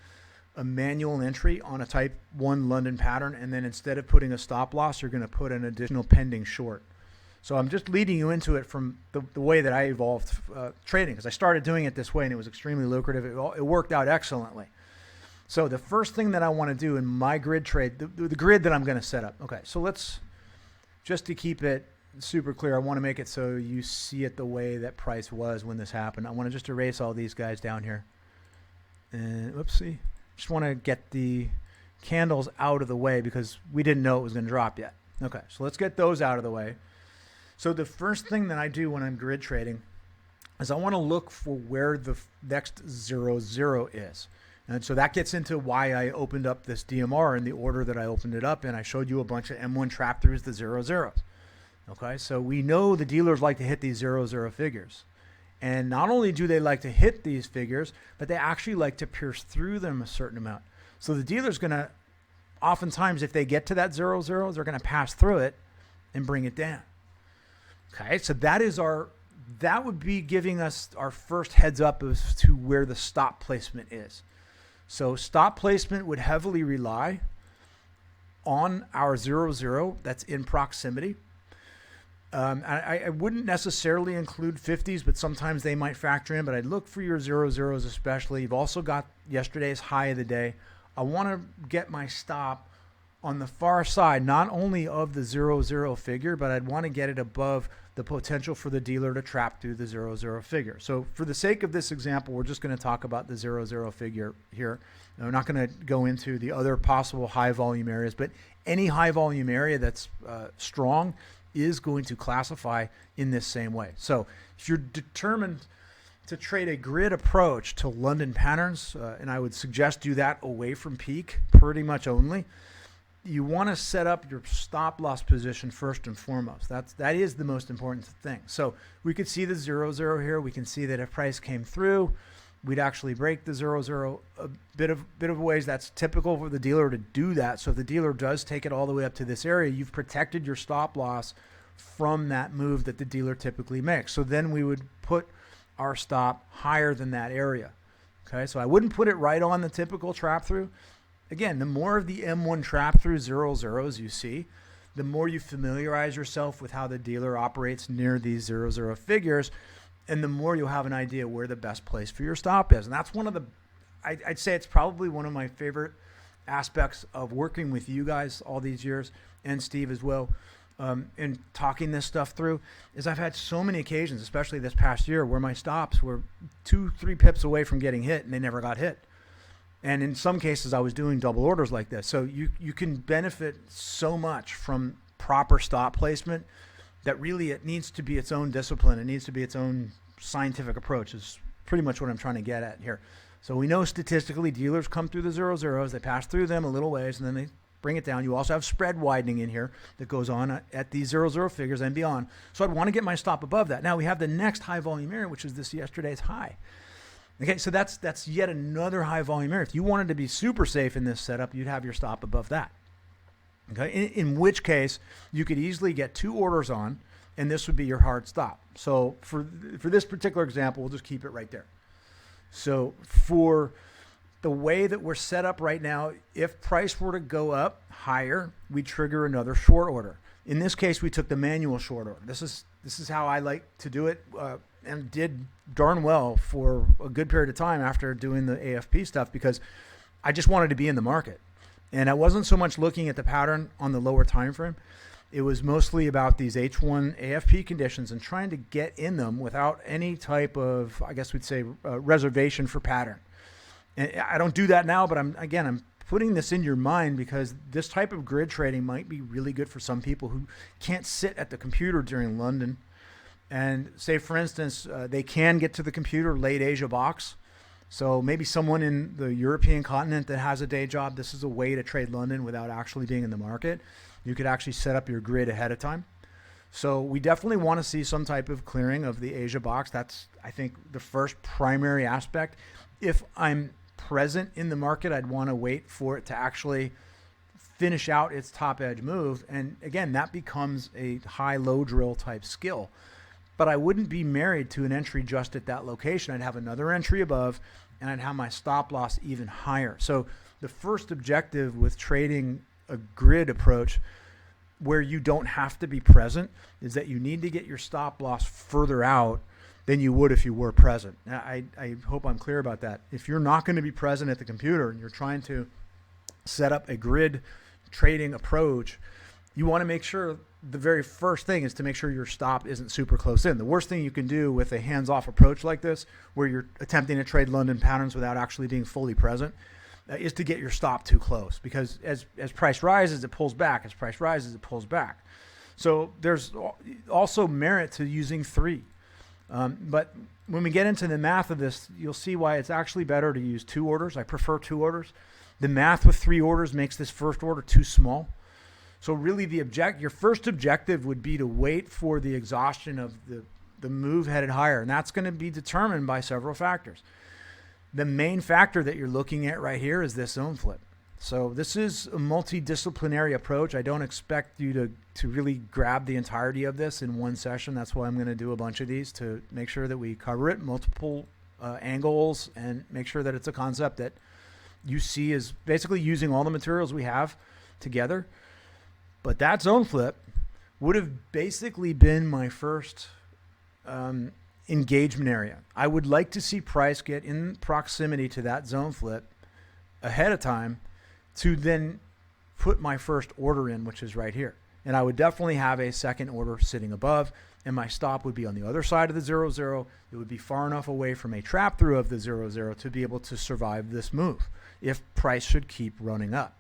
a manual entry on a type 1 London pattern, and then instead of putting a stop loss, you're going to put an additional pending short. So I'm just leading you into it from the way that I evolved trading, because I started doing it this way and it was extremely lucrative. It worked out excellently. So the first thing that I want to do in my grid trade, the grid that I'm going to set up. Okay, so let's, just to keep it super clear, I want to make it so you see it the way that price was when this happened. I want to just erase all these guys down here. And oopsie. Just want to get the candles out of the way because we didn't know it was going to drop yet. Okay, so let's get those out of the way. So the first thing that I do when I'm grid trading is I want to look for where the next 00 is. And so that gets into why I opened up this DMR in the order that I opened it up in. I showed you a bunch of M1 trap throughs, the 00s. Okay, so we know the dealers like to hit these 00 figures. And not only do they like to hit these figures, but they actually like to pierce through them a certain amount. So the dealer's going to, oftentimes, if they get to that 00, they're going to pass through it and bring it down. Okay, so that would be giving us our first heads up as to where the stop placement is. So stop placement would heavily rely on our 00 that's in proximity. I wouldn't necessarily include 50s, but sometimes they might factor in. But I'd look for your 00s especially. You've also got yesterday's high of the day. I want to get my stop on the far side, not only of the 00 figure, but I'd want to get it above the potential for the dealer to trap through the 00 figure. So for the sake of this example, we're just going to talk about the 00 figure here. We're not going to go into the other possible high volume areas, but any high volume area that's strong is going to classify in this same way. So if you're determined to trade a grid approach to London patterns, and I would suggest do that away from peak pretty much only, you want to set up your stop loss position first and foremost. That is the most important thing. So we could see the 00 here. We can see that if price came through, we'd actually break the 00 a bit of ways. That's typical for the dealer to do that. So if the dealer does take it all the way up to this area, you've protected your stop loss from that move that the dealer typically makes. So then we would put our stop higher than that area. Okay, so I wouldn't put it right on the typical trap through. Again, the more of the M1 trap through 00s you see, the more you familiarize yourself with how the dealer operates near these 00 figures, and the more you'll have an idea where the best place for your stop is. And that's one of the, I'd say it's probably one of my favorite aspects of working with you guys all these years, and Steve as well, and talking this stuff through, is I've had so many occasions, especially this past year, where my stops were 2-3 pips away from getting hit, and they never got hit. And in some cases, I was doing double orders like this. So you can benefit so much from proper stop placement that really it needs to be its own discipline. It needs to be its own scientific approach is pretty much what I'm trying to get at here. So we know statistically dealers come through the 00s, they pass through them a little ways, and then they bring it down. You also have spread widening in here that goes on at these 00 figures and beyond. So I'd want to get my stop above that. Now we have the next high volume area, which is this yesterday's high. Okay, so that's yet another high volume area. If you wanted to be super safe in this setup, you'd have your stop above that. Okay, in which case you could easily get 2 orders on, and this would be your hard stop. So for this particular example, we'll just keep it right there. So for the way that we're set up right now, if price were to go up higher, we trigger another short order. In this case, we took the manual short order. This is how I like to do it, and did darn well for a good period of time after doing the AFP stuff, because I just wanted to be in the market. And I wasn't so much looking at the pattern on the lower time frame. It was mostly about these H1 AFP conditions and trying to get in them without any type of, I guess we'd say, reservation for pattern. And I don't do that now, but I'm putting this in your mind because this type of grid trading might be really good for some people who can't sit at the computer during London. And say, for instance, they can get to the computer late Asia box. So maybe someone in the European continent that has a day job, this is a way to trade London without actually being in the market. You could actually set up your grid ahead of time. So we definitely want to see some type of clearing of the Asia box. That's, I think, the first primary aspect. If I'm present in the market, I'd want to wait for it to actually finish out its top edge move. And again, that becomes a high-low drill type skill. But I wouldn't be married to an entry just at that location. I'd have another entry above, and I'd have my stop loss even higher. So the first objective with trading a grid approach where you don't have to be present is that you need to get your stop loss further out than you would if you were present. Now, I hope I'm clear about that. If you're not going to be present at the computer and you're trying to set up a grid trading approach, you want to make sure the very first thing is to make sure your stop isn't super close in. The worst thing you can do with a hands-off approach like this, where you're attempting to trade London patterns without actually being fully present, is to get your stop too close, because as price rises, it pulls back. As price rises, it pulls back. So there's also merit to using 3. But when we get into the math of this, you'll see why it's actually better to use 2 orders. I prefer 2 orders. The math with 3 orders makes this first order too small. So really your first objective would be to wait for the exhaustion of the move headed higher. And that's going to be determined by several factors. The main factor that you're looking at right here is this zone flip. So this is a multidisciplinary approach. I don't expect you to really grab the entirety of this in one session. That's why I'm going to do a bunch of these to make sure that we cover it, multiple angles, and make sure that it's a concept that you see as basically using all the materials we have together. But that zone flip would have basically been my first engagement area. I would like to see price get in proximity to that zone flip ahead of time to then put my first order in, which is right here. And I would definitely have a second order sitting above, and my stop would be on the other side of the 0-0. It would be far enough away from a trap through of the 0-0 to be able to survive this move if price should keep running up.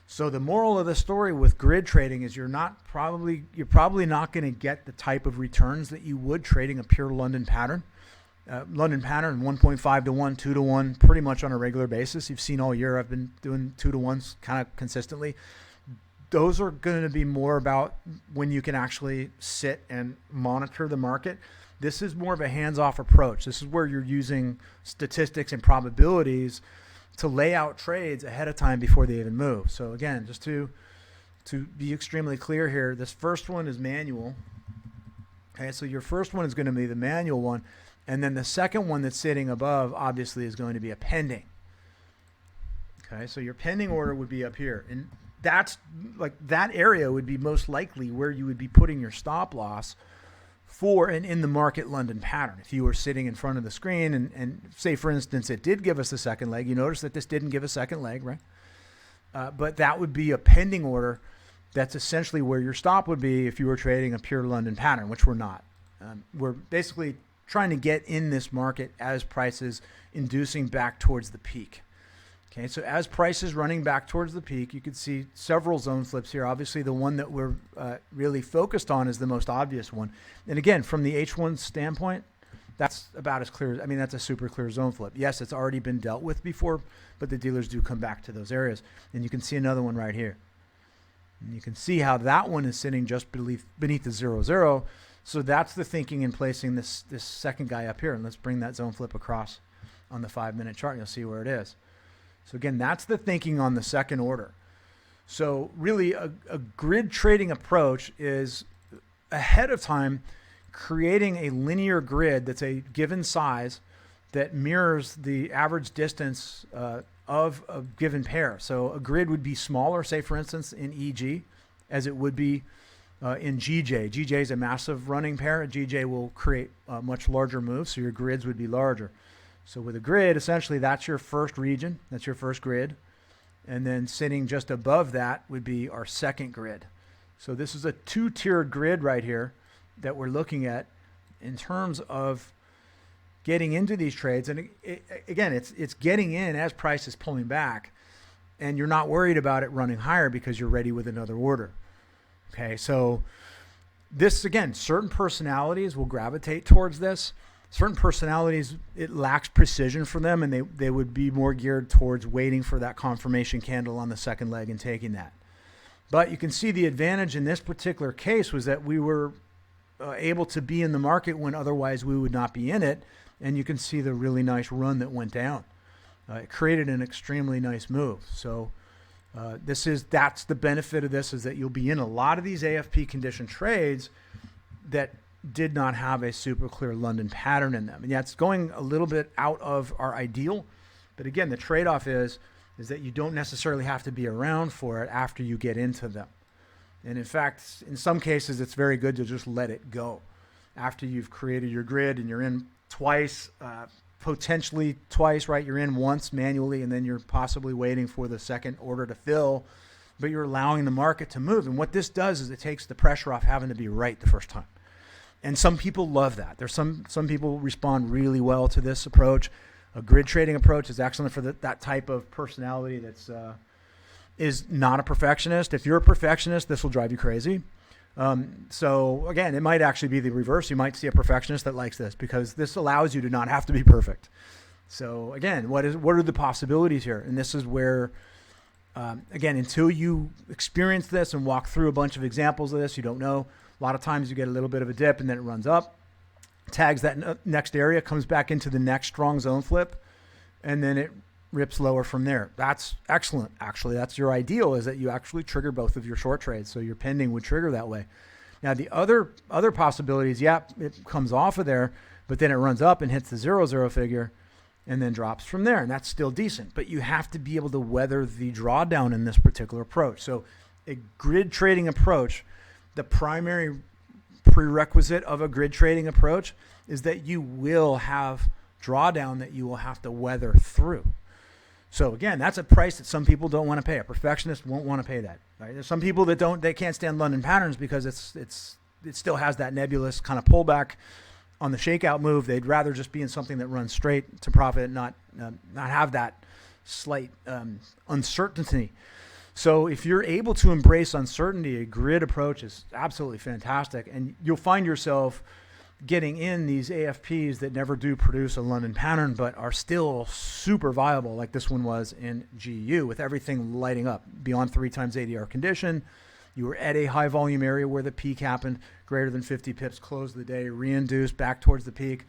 So the moral of the story with grid trading is you're probably not going to get the type of returns that you would trading a pure London pattern. London pattern 1.5 to 1, 2 to 1, pretty much on a regular basis. You've seen all year I've been doing 2 to 1s kind of consistently. Those are going to be more about when you can actually sit and monitor the market. This is more of a hands-off approach. This is where you're using statistics and probabilities to lay out trades ahead of time before they even move. So again, just to be extremely clear here, this first one is manual. Okay, so your first one is going to be the manual one. And then the second one that's sitting above, obviously, is going to be a pending. Okay, so your pending order would be up here. And that's like that area would be most likely where you would be putting your stop loss for an in-the-market London pattern. If you were sitting in front of the screen and say, for instance, it did give us a second leg. You notice that this didn't give a second leg, right? But that would be a pending order. That's essentially where your stop would be if you were trading a pure London pattern, which we're not. We're basically trying to get in this market as prices inducing back towards the peak. Okay, so as price is running back towards the peak, you can see several zone flips here. Obviously, the one that we're really focused on is the most obvious one. And again, from the H1 standpoint, that's about as clear. I mean, that's a super clear zone flip. Yes, it's already been dealt with before, but the dealers do come back to those areas. And you can see another one right here. And you can see how that one is sitting just beneath the 0-0. So that's the thinking in placing this second guy up here. And let's bring that zone flip across on the 5-minute chart, and you'll see where it is. So again, that's the thinking on the second order. So really a grid trading approach is ahead of time creating a linear grid that's a given size that mirrors the average distance of a given pair. So a grid would be smaller, say for instance in EG, as it would be in GJ. GJ is a massive running pair. GJ will create much larger moves, so your grids would be larger. So with a grid, essentially that's your first region, that's your first grid. And then sitting just above that would be our second grid. So this is a two-tiered grid right here that we're looking at in terms of getting into these trades. And again, it's getting in as price is pulling back, and you're not worried about it running higher because you're ready with another order. Okay, so this, again, certain personalities will gravitate towards this. Certain personalities, it lacks precision for them, and they would be more geared towards waiting for that confirmation candle on the second leg and taking that. But you can see the advantage in this particular case was that we were able to be in the market when otherwise we would not be in it, and you can see the really nice run that went down. It created an extremely nice move. So that's the benefit of this, is that you'll be in a lot of these AFP condition trades that did not have a super clear London pattern in them. And yeah, it's going a little bit out of our ideal. But again, the trade-off is that you don't necessarily have to be around for it after you get into them. And in fact, in some cases, it's very good to just let it go. After you've created your grid and you're in twice, potentially twice, right? You're in once manually, and then you're possibly waiting for the second order to fill, but you're allowing the market to move. And what this does is it takes the pressure off having to be right the first time. And some people love that. There's some people respond really well to this approach. A grid trading approach is excellent for that type of personality that's is not a perfectionist. If you're a perfectionist, this will drive you crazy. So again, it might actually be the reverse. You might see a perfectionist that likes this because this allows you to not have to be perfect. So again, what are the possibilities here? And this is where, again, until you experience this and walk through a bunch of examples of this, you don't know. A lot of times you get a little bit of a dip and then it runs up, tags that next area, comes back into the next strong zone flip, and then it rips lower from there. That's excellent. Actually, that's your ideal, is that you actually trigger both of your short trades. So your pending would trigger that way. Now the other possibilities, it comes off of there, but then it runs up and hits the 0-0 figure and then drops from there. And that's still decent, but you have to be able to weather the drawdown in this particular approach. So a grid trading approach the primary prerequisite of a grid trading approach is that you will have drawdown that you will have to weather through. So again, that's a price that some people don't want to pay. A perfectionist won't want to pay that. Right? There's some people that they can't stand London patterns because it still has that nebulous kind of pullback on the shakeout move. They'd rather just be in something that runs straight to profit, not have that slight uncertainty. So if you're able to embrace uncertainty, a grid approach is absolutely fantastic, and you'll find yourself getting in these AFPs that never do produce a London pattern but are still super viable, like this one was in GU, with everything lighting up beyond 3 times ADR condition. You were at a high volume area where the peak happened, greater than 50 pips, closed the day, re-induced back towards the peak.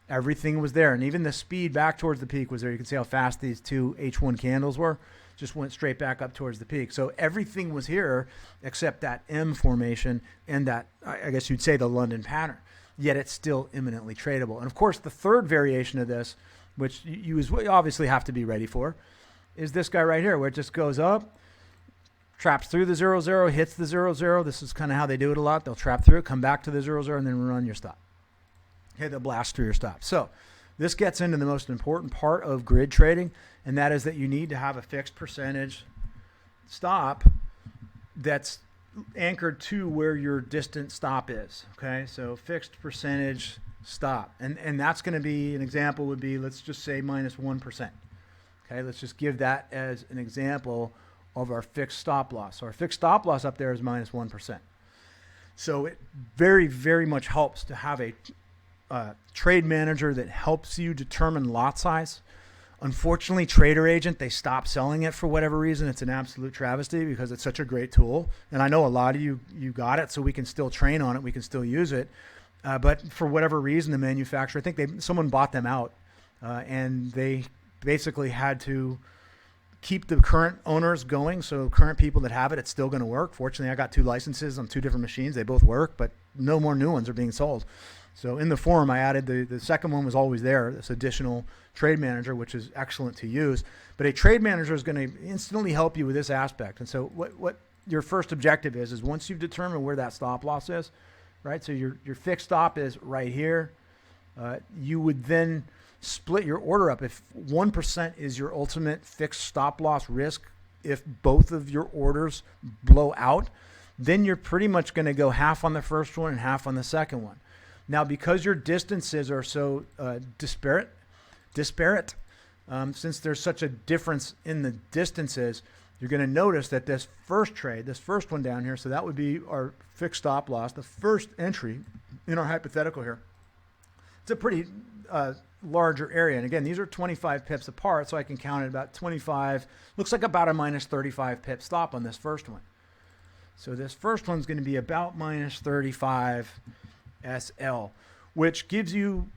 Everything was there, and even the speed back towards the peak was there. You can see how fast these two H1 candles were. Just went straight back up towards the peak. So everything was here except that M formation and that, I guess you'd say, the London pattern. Yet it's still imminently tradable. And of course, the third variation of this, which you obviously have to be ready for, is this guy right here, where it just goes up, traps through the 0-0, hits the 0-0. This is kind of how they do it a lot. They'll trap through it, come back to the 0-0, and then run your stop. Okay, they'll blast through your stop. So this gets into the most important part of grid trading, and that is that you need to have a fixed percentage stop that's anchored to where your distant stop is. Okay, so fixed percentage stop, and that's going to be, an example would be, let's just say -1%. Okay, let's just give that as an example of our fixed stop loss. So our fixed stop loss up there is -1%. So it very, very much helps to have a trade manager that helps you determine lot size. Unfortunately, Trader Agent, they stopped selling it for whatever reason. It's an absolute travesty because it's such a great tool. And I know a lot of you got it, so we can still train on it. We can still use it. But for whatever reason, the manufacturer, I think someone bought them out, and they basically had to keep the current owners going. So current people that have it, it's still going to work. Fortunately, I got 2 licenses on 2 different machines. They both work, but no more new ones are being sold. So in the forum, I added the second one was always there, this additional trade manager, which is excellent to use. But a trade manager is going to instantly help you with this aspect. And so what your first objective is once you've determined where that stop loss is, right? So your fixed stop is right here. You would then split your order up. If 1% is your ultimate fixed stop loss risk, if both of your orders blow out, then you're pretty much going to go half on the first one and half on the second one. Now, because your distances are so disparate, since there's such a difference in the distances, you're going to notice that this first trade, this first one down here, so that would be our fixed stop loss, the first entry in our hypothetical here. It's a pretty larger area. And again, these are 25 pips apart, so I can count it about 25. Looks like about a -35 pip stop on this first one. So this first one's going to be about -35 SL, which gives you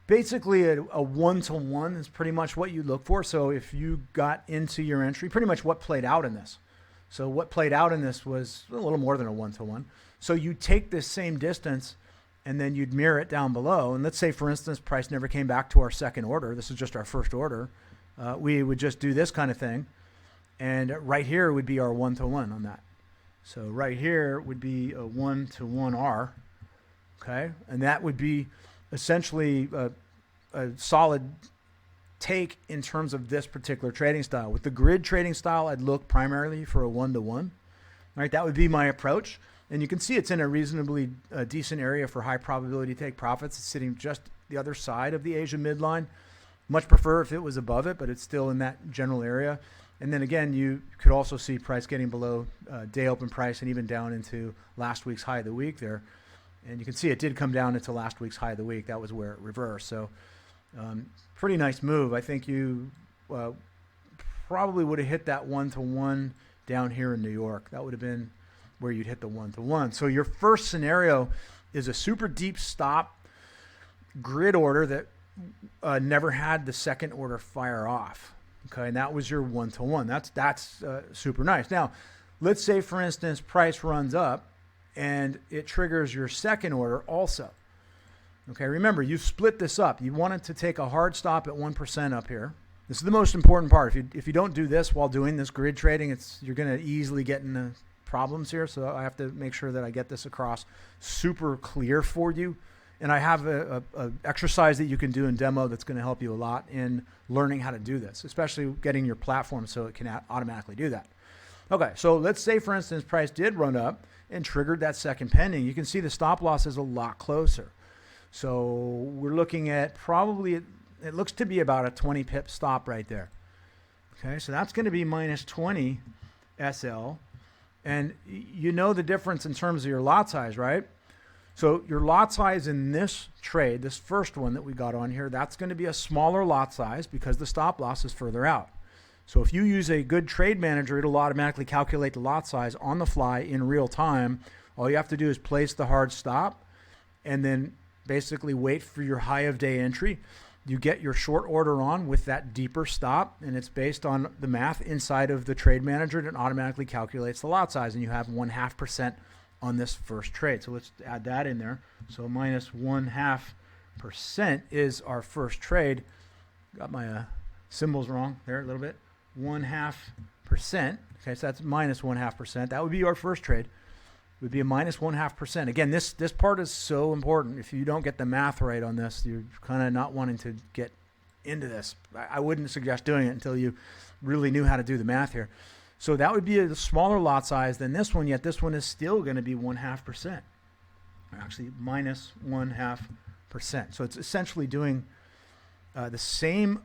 basically a 1-to-1 is pretty much what you look for. So if you got into your entry, pretty much what played out in this. So what played out in this was a little more than a 1-to-1. So you take this same distance and then you'd mirror it down below. And let's say, for instance, price never came back to our second order. This is just our first order. We would just do this kind of thing. And right here would be our 1-to-1 on that. So right here would be a 1-to-1R. Okay, and that would be essentially a solid take in terms of this particular trading style. With the grid trading style, I'd look primarily for a 1-to-1. Right, that would be my approach. And you can see it's in a reasonably decent area for high probability take profits. It's sitting just the other side of the Asia midline. Much prefer if it was above it, but it's still in that general area. And then again, you could also see price getting below day open price and even down into last week's high of the week there. And you can see it did come down into last week's high of the week. That was where it reversed. So pretty nice move. I think you probably would have hit that 1-to-1 down here in New York. That would have been where you'd hit the 1-to-1. So your first scenario is a super deep stop grid order that never had the second order fire off. Okay, and that was your 1-to-1. That's super nice. Now, let's say, for instance, price runs up and it triggers your second order also. Okay, remember, you split this up. You wanted to take a hard stop at 1% up here. This is the most important part. If you don't do this while doing this grid trading, you're going to easily get in problems here, so I have to make sure that I get this across super clear for you. And I have a exercise that you can do in demo that's going to help you a lot in learning how to do this, especially getting your platform so it can automatically do that. Okay, so let's say, for instance, price did run up and triggered that second pending. You can see the stop loss is a lot closer. So we're looking at probably, it looks to be about a 20 pip stop right there. Okay, so that's going to be minus 20 SL. And you know the difference in terms of your lot size, right? So your lot size in this trade, this first one that we got on here, that's going to be a smaller lot size because the stop loss is further out. So if you use a good trade manager, it'll automatically calculate the lot size on the fly in real time. All you have to do is place the hard stop and then basically wait for your high of day entry. You get your short order on with that deeper stop, and it's based on the math inside of the trade manager, and it automatically calculates the lot size, and you have 0.5% on this first trade. So let's add that in there. So minus 0.5% is our first trade. Got my symbols wrong there a little bit. 0.5%. Okay, so that's minus 0.5%. That would be our first trade. Would be a minus 0.5%. Again, this part is so important. If you don't get the math right on this, you're kind of not wanting to get into this. I wouldn't suggest doing it until you really knew how to do the math here. So that would be a smaller lot size than this one, yet this one is still going to be 0.5%. Actually, minus 0.5%. So it's essentially doing the same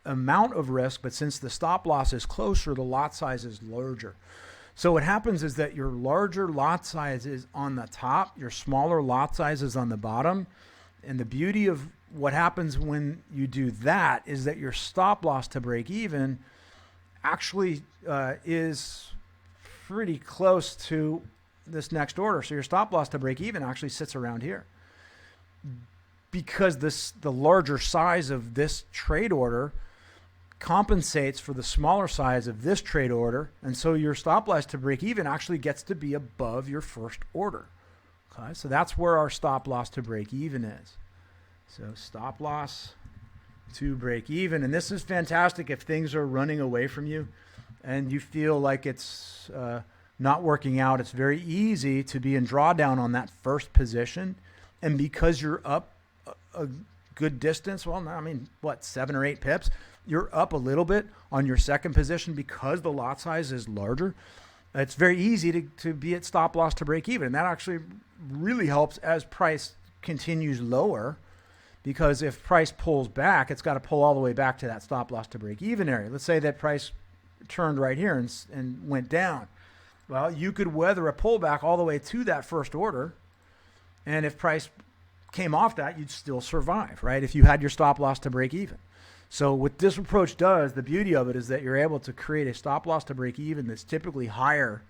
amount of risk, but since the stop loss is closer, the lot size is larger. So what happens is that your larger lot size is on the top, your smaller lot size is on the bottom. And the beauty of what happens when you do that is that your stop loss to break even actually is pretty close to this next order. So your stop loss to break even actually sits around here. Because the larger size of this trade order compensates for the smaller size of this trade order, and so your stop loss to break even actually gets to be above your first order. Okay, so that's where our stop loss to break even is. So stop loss to break even, and this is fantastic if things are running away from you and you feel like it's not working out. It's very easy to be in drawdown on that first position, and because you're up a good distance, well, I mean, what, 7 or 8 pips? You're up a little bit on your second position because the lot size is larger. It's very easy to be at stop loss to break even. And that actually really helps as price continues lower, because if price pulls back, it's got to pull all the way back to that stop loss to break even area. Let's say that price turned right here and went down. Well, you could weather a pullback all the way to that first order. And if price came off that, you'd still survive, right? If you had your stop loss to break even. So what this approach does, the beauty of it is that you're able to create a stop loss to break even that's typically higher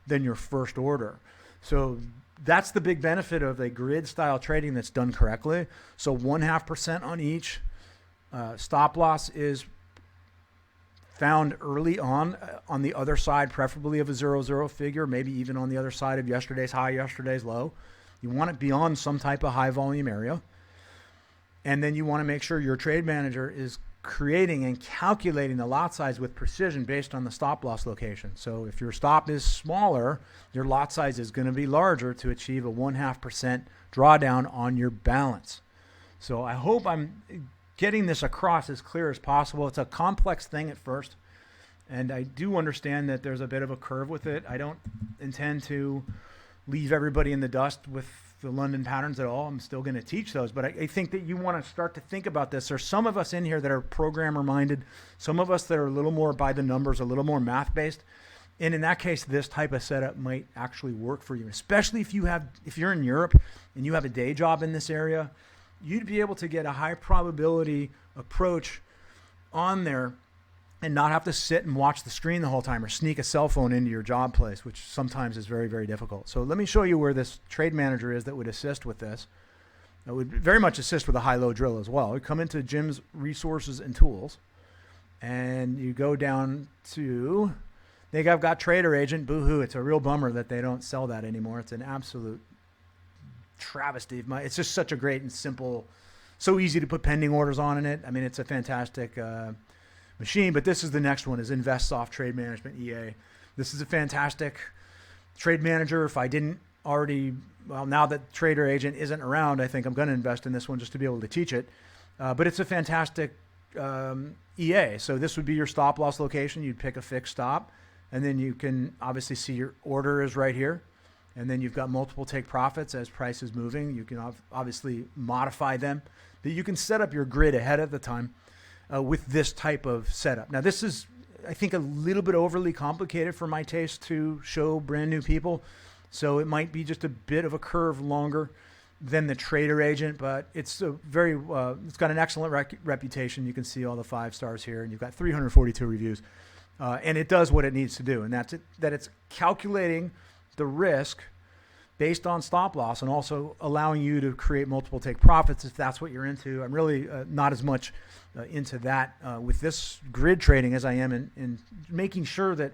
than your first order. So that's the big benefit of a grid style trading that's done correctly. So 0.5% on each. Stop loss is found early on the other side, preferably of a 0-0 figure, maybe even on the other side of yesterday's high, yesterday's low. You want it beyond some type of high volume area. And then you want to make sure your trade manager is creating and calculating the lot size with precision based on the stop loss location. So if your stop is smaller, your lot size is going to be larger to achieve a 0.5% drawdown on your balance. So I hope I'm getting this across as clear as possible. It's a complex thing at first, and I do understand that there's a bit of a curve with it. I don't intend to leave everybody in the dust with the London patterns at all. I'm still going to teach those, but I think that you want to start to think about this. There's some of us in here that are programmer minded, some of us that are a little more by the numbers, a little more math based. And in that case, this type of setup might actually work for you, especially if you're in Europe and you have a day job in this area. You'd be able to get a high probability approach on there and not have to sit and watch the screen the whole time or sneak a cell phone into your job place, which sometimes is very, very difficult. So let me show you where this trade manager is that would assist with this. It would very much assist with a high-low drill as well. You come into Jim's resources and tools, and you go down to, I think I've got Trader Agent. Boo-hoo. It's a real bummer that they don't sell that anymore. It's an absolute travesty. It's just such a great and simple, so easy to put pending orders on in it. I mean, it's a fantastic machine, but this is the next one, is InvestSoft Trade Management EA. This is a fantastic trade manager. If I didn't already, well, now that Trader Agent isn't around, I think I'm going to invest in this one just to be able to teach it. But it's a fantastic EA. So this would be your stop loss location. You'd pick a fixed stop, and then you can obviously see your order is right here. And then you've got multiple take profits as price is moving. You can obviously modify them, but you can set up your grid ahead of the time with this type of setup. Now, this is, I think, a little bit overly complicated for my taste to show brand new people. So it might be just a bit of a curve longer than the Trader Agent, but it's a very, it's got an excellent reputation. You can see all the 5 stars here, and you've got 342 reviews. And it does what it needs to do, and that's it, that it's calculating the risk based on stop loss and also allowing you to create multiple take profits if that's what you're into. I'm really not as much into that with this grid trading as I am in making sure that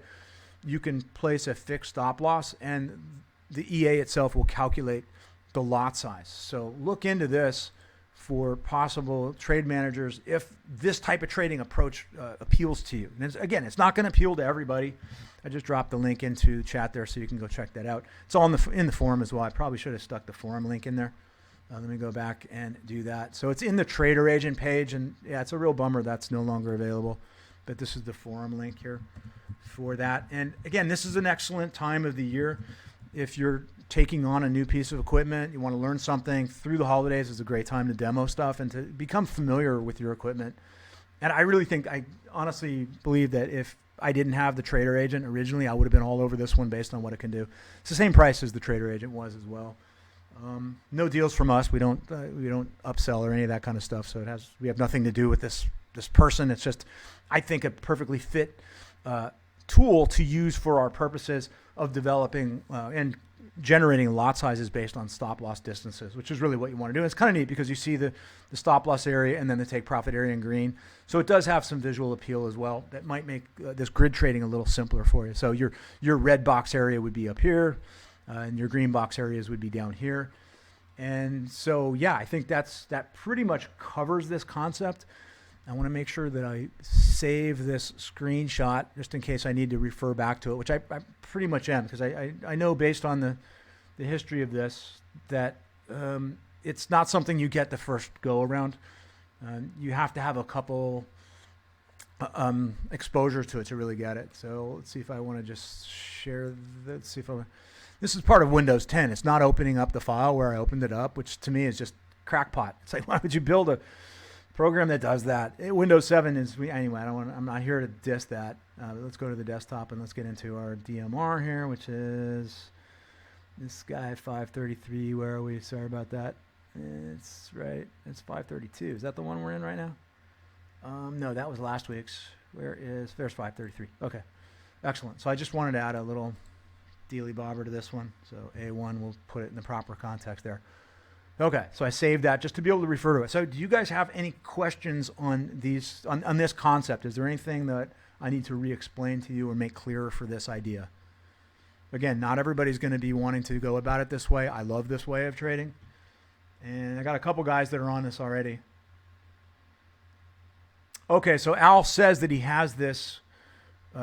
you can place a fixed stop loss and the EA itself will calculate the lot size. So look into this for possible trade managers if this type of trading approach appeals to you. And again, it's not going to appeal to everybody. I just dropped the link into the chat there so you can go check that out. It's all in the forum as well. I probably should have stuck the forum link in there. Let me go back and do that. So it's in the Trader Agent page, and yeah, it's a real bummer that's no longer available. But this is the forum link here for that. And again, this is an excellent time of the year. If you're taking on a new piece of equipment, you want to learn something through the holidays is a great time to demo stuff and to become familiar with your equipment. And I really think, I honestly believe that if I didn't have the Trader Agent originally, I would have been all over this one based on what it can do. It's the same price as the Trader Agent was as well. No deals from us. We don't upsell or any of that kind of stuff. So we have nothing to do with this person. It's just, I think, a perfectly fit tool to use for our purposes of developing and generating lot sizes based on stop loss distances, which is really what you want to do. And it's kind of neat because you see the stop loss area and then the take profit area in green. So it does have some visual appeal as well that might make this grid trading a little simpler for you. So your red box area would be up here and your green box areas would be down here. And so, yeah, I think that pretty much covers this concept. I want to make sure that I save this screenshot just in case I need to refer back to it, which I pretty much am, because I know based on the history of this that it's not something you get the first go around. You have to have a couple exposures to it to really get it. So let's see if I want to just share this. This is part of Windows 10. It's not opening up the file where I opened it up, which to me is just crackpot. It's like, why would you build a program that does that? Windows 7 is, anyway, I'm not here to diss that. Let's go to the desktop and let's get into our DMR here, which is this guy 533. Where are we? Sorry about that. It's right. It's 532. Is that the one we're in right now? No, that was last week's. There's 533. Okay, excellent. So I just wanted to add a little dealy bobber to this one. So A1, we'll put it in the proper context there. Okay, so I saved that just to be able to refer to it. So do you guys have any questions on these on this concept? Is there anything that I need to re-explain to you or make clearer for this idea? Again, not everybody's going to be wanting to go about it this way. I love this way of trading. And I got a couple guys that are on this already. Okay, so Al says that he has this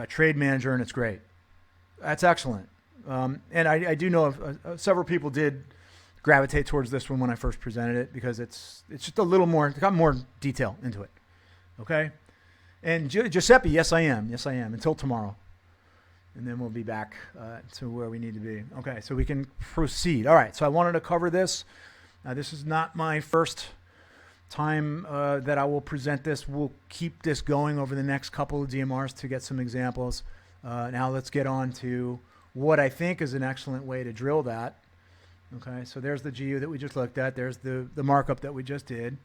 trade manager and it's great. That's excellent. And I do know of, several people did gravitate towards this one when I first presented it because it's just a little more, it's got more detail into it. Okay? And Giuseppe, yes I am, until tomorrow. And then we'll be back to where we need to be. Okay, so we can proceed. All right, so I wanted to cover this. This is not my first time that I will present this. We'll keep this going over the next couple of DMRs to get some examples. Now let's get on to what I think is an excellent way to drill that. Okay, so there's the GU that we just looked at. There's the markup that we just did.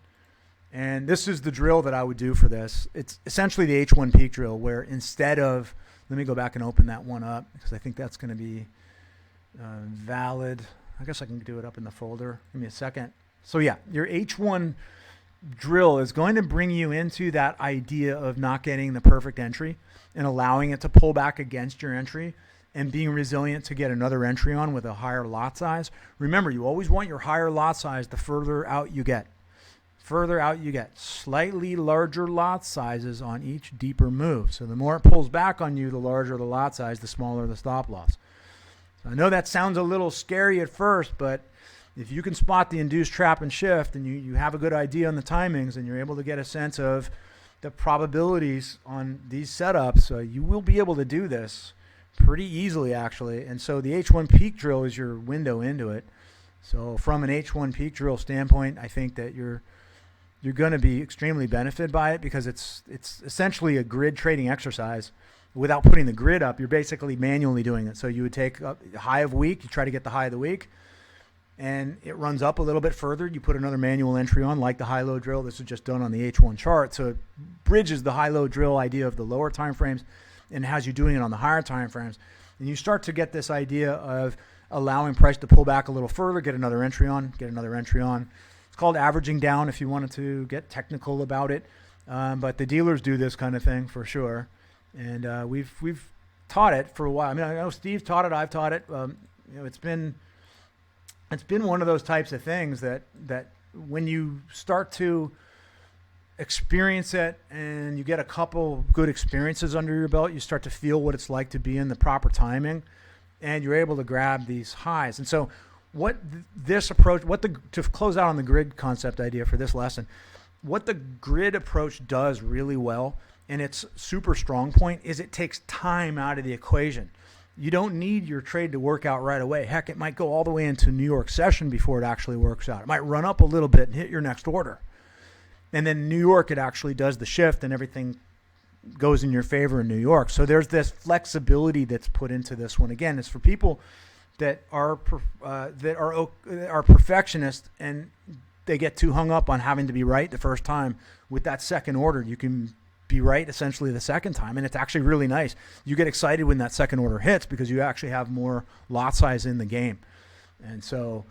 And this is the drill that I would do for this. It's essentially the H1 peak drill where instead of, let me go back and open that one up because I think that's going to be valid. I guess I can do it up in the folder. Give me a second. So yeah, your H1 drill is going to bring you into that idea of not getting the perfect entry and allowing it to pull back against your entry and being resilient to get another entry on with a higher lot size. Remember, you always want your higher lot size the further out you get. further out you get, slightly larger lot sizes on each deeper move. So the more it pulls back on you, the larger the lot size, the smaller the stop loss. So I know that sounds a little scary at first, but if you can spot the induced trap and shift, and you have a good idea on the timings, and you're able to get a sense of the probabilities on these setups, you will be able to do this pretty easily, actually. And so the H1 peak drill is your window into it. So from an H1 peak drill standpoint, I think that you're going to be extremely benefited by it, because it's essentially a grid trading exercise. Without putting the grid up, you're basically manually doing it. So you would take a high of week, you try to get the high of the week, and it runs up a little bit further. You put another manual entry on, like the high-low drill. This is just done on the H1 chart. So it bridges the high-low drill idea of the lower time frames and has you doing it on the higher time frames. And you start to get this idea of allowing price to pull back a little further, get another entry on, get another entry on. It's called averaging down if you wanted to get technical about it. But the dealers do this kind of thing for sure. And we've taught it for a while. I mean, I know Steve taught it. I've taught it. It's been one of those types of things that when you start to experience it and you get a couple good experiences under your belt, you start to feel what it's like to be in the proper timing, and you're able to grab these highs. And so this approach, to close out on the grid concept idea for this lesson, what the grid approach does really well, and its super strong point, is it takes time out of the equation. You don't need your trade to work out right away. Heck, it might go all the way into New York session before it actually works out. It might run up a little bit and hit your next order. And then New York, it actually does the shift and everything goes in your favor in New York. So there's this flexibility that's put into this one. Again, it's for people that are perfectionists, and they get too hung up on having to be right the first time. With that second order, you can be right essentially the second time, and it's actually really nice. You get excited when that second order hits because you actually have more lot size in the game. And so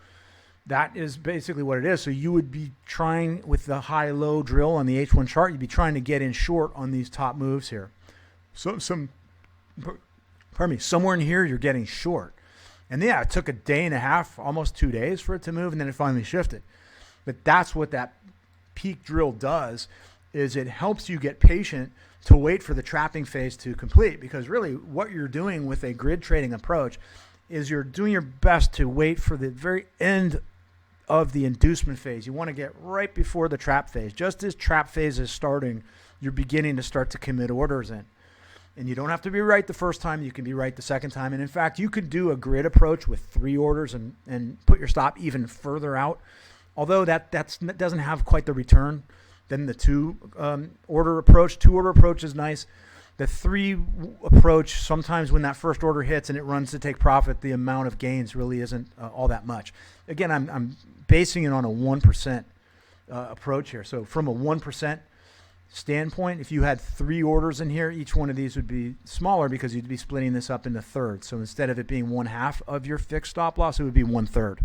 that is basically what it is. So you would be trying with the high-low drill on the H1 chart, you'd be trying to get in short on these top moves here. So somewhere in here you're getting short. And yeah, it took a day and a half, almost 2 days for it to move, and then it finally shifted. But that's what that peak drill does, is it helps you get patient to wait for the trapping phase to complete. Because really what you're doing with a grid trading approach is you're doing your best to wait for the very end of the inducement phase. You want to get right before the trap phase. Just as trap phase is starting, you're beginning to start to commit orders in. And you don't have to be right the first time. You can be right the second time. And in fact, you could do a grid approach with 3 orders and put your stop even further out. Although that doesn't have quite the return. Then the 2-order approach. 2-order approach is nice. The 3 approach, sometimes when that first order hits and it runs to take profit, the amount of gains really isn't all that much. Again, I'm basing it on a 1% approach here. So from a 1% standpoint, if you had 3 orders in here, each one of these would be smaller because you'd be splitting this up into thirds. So instead of it being 1/2 of your fixed stop loss, it would be 1/3.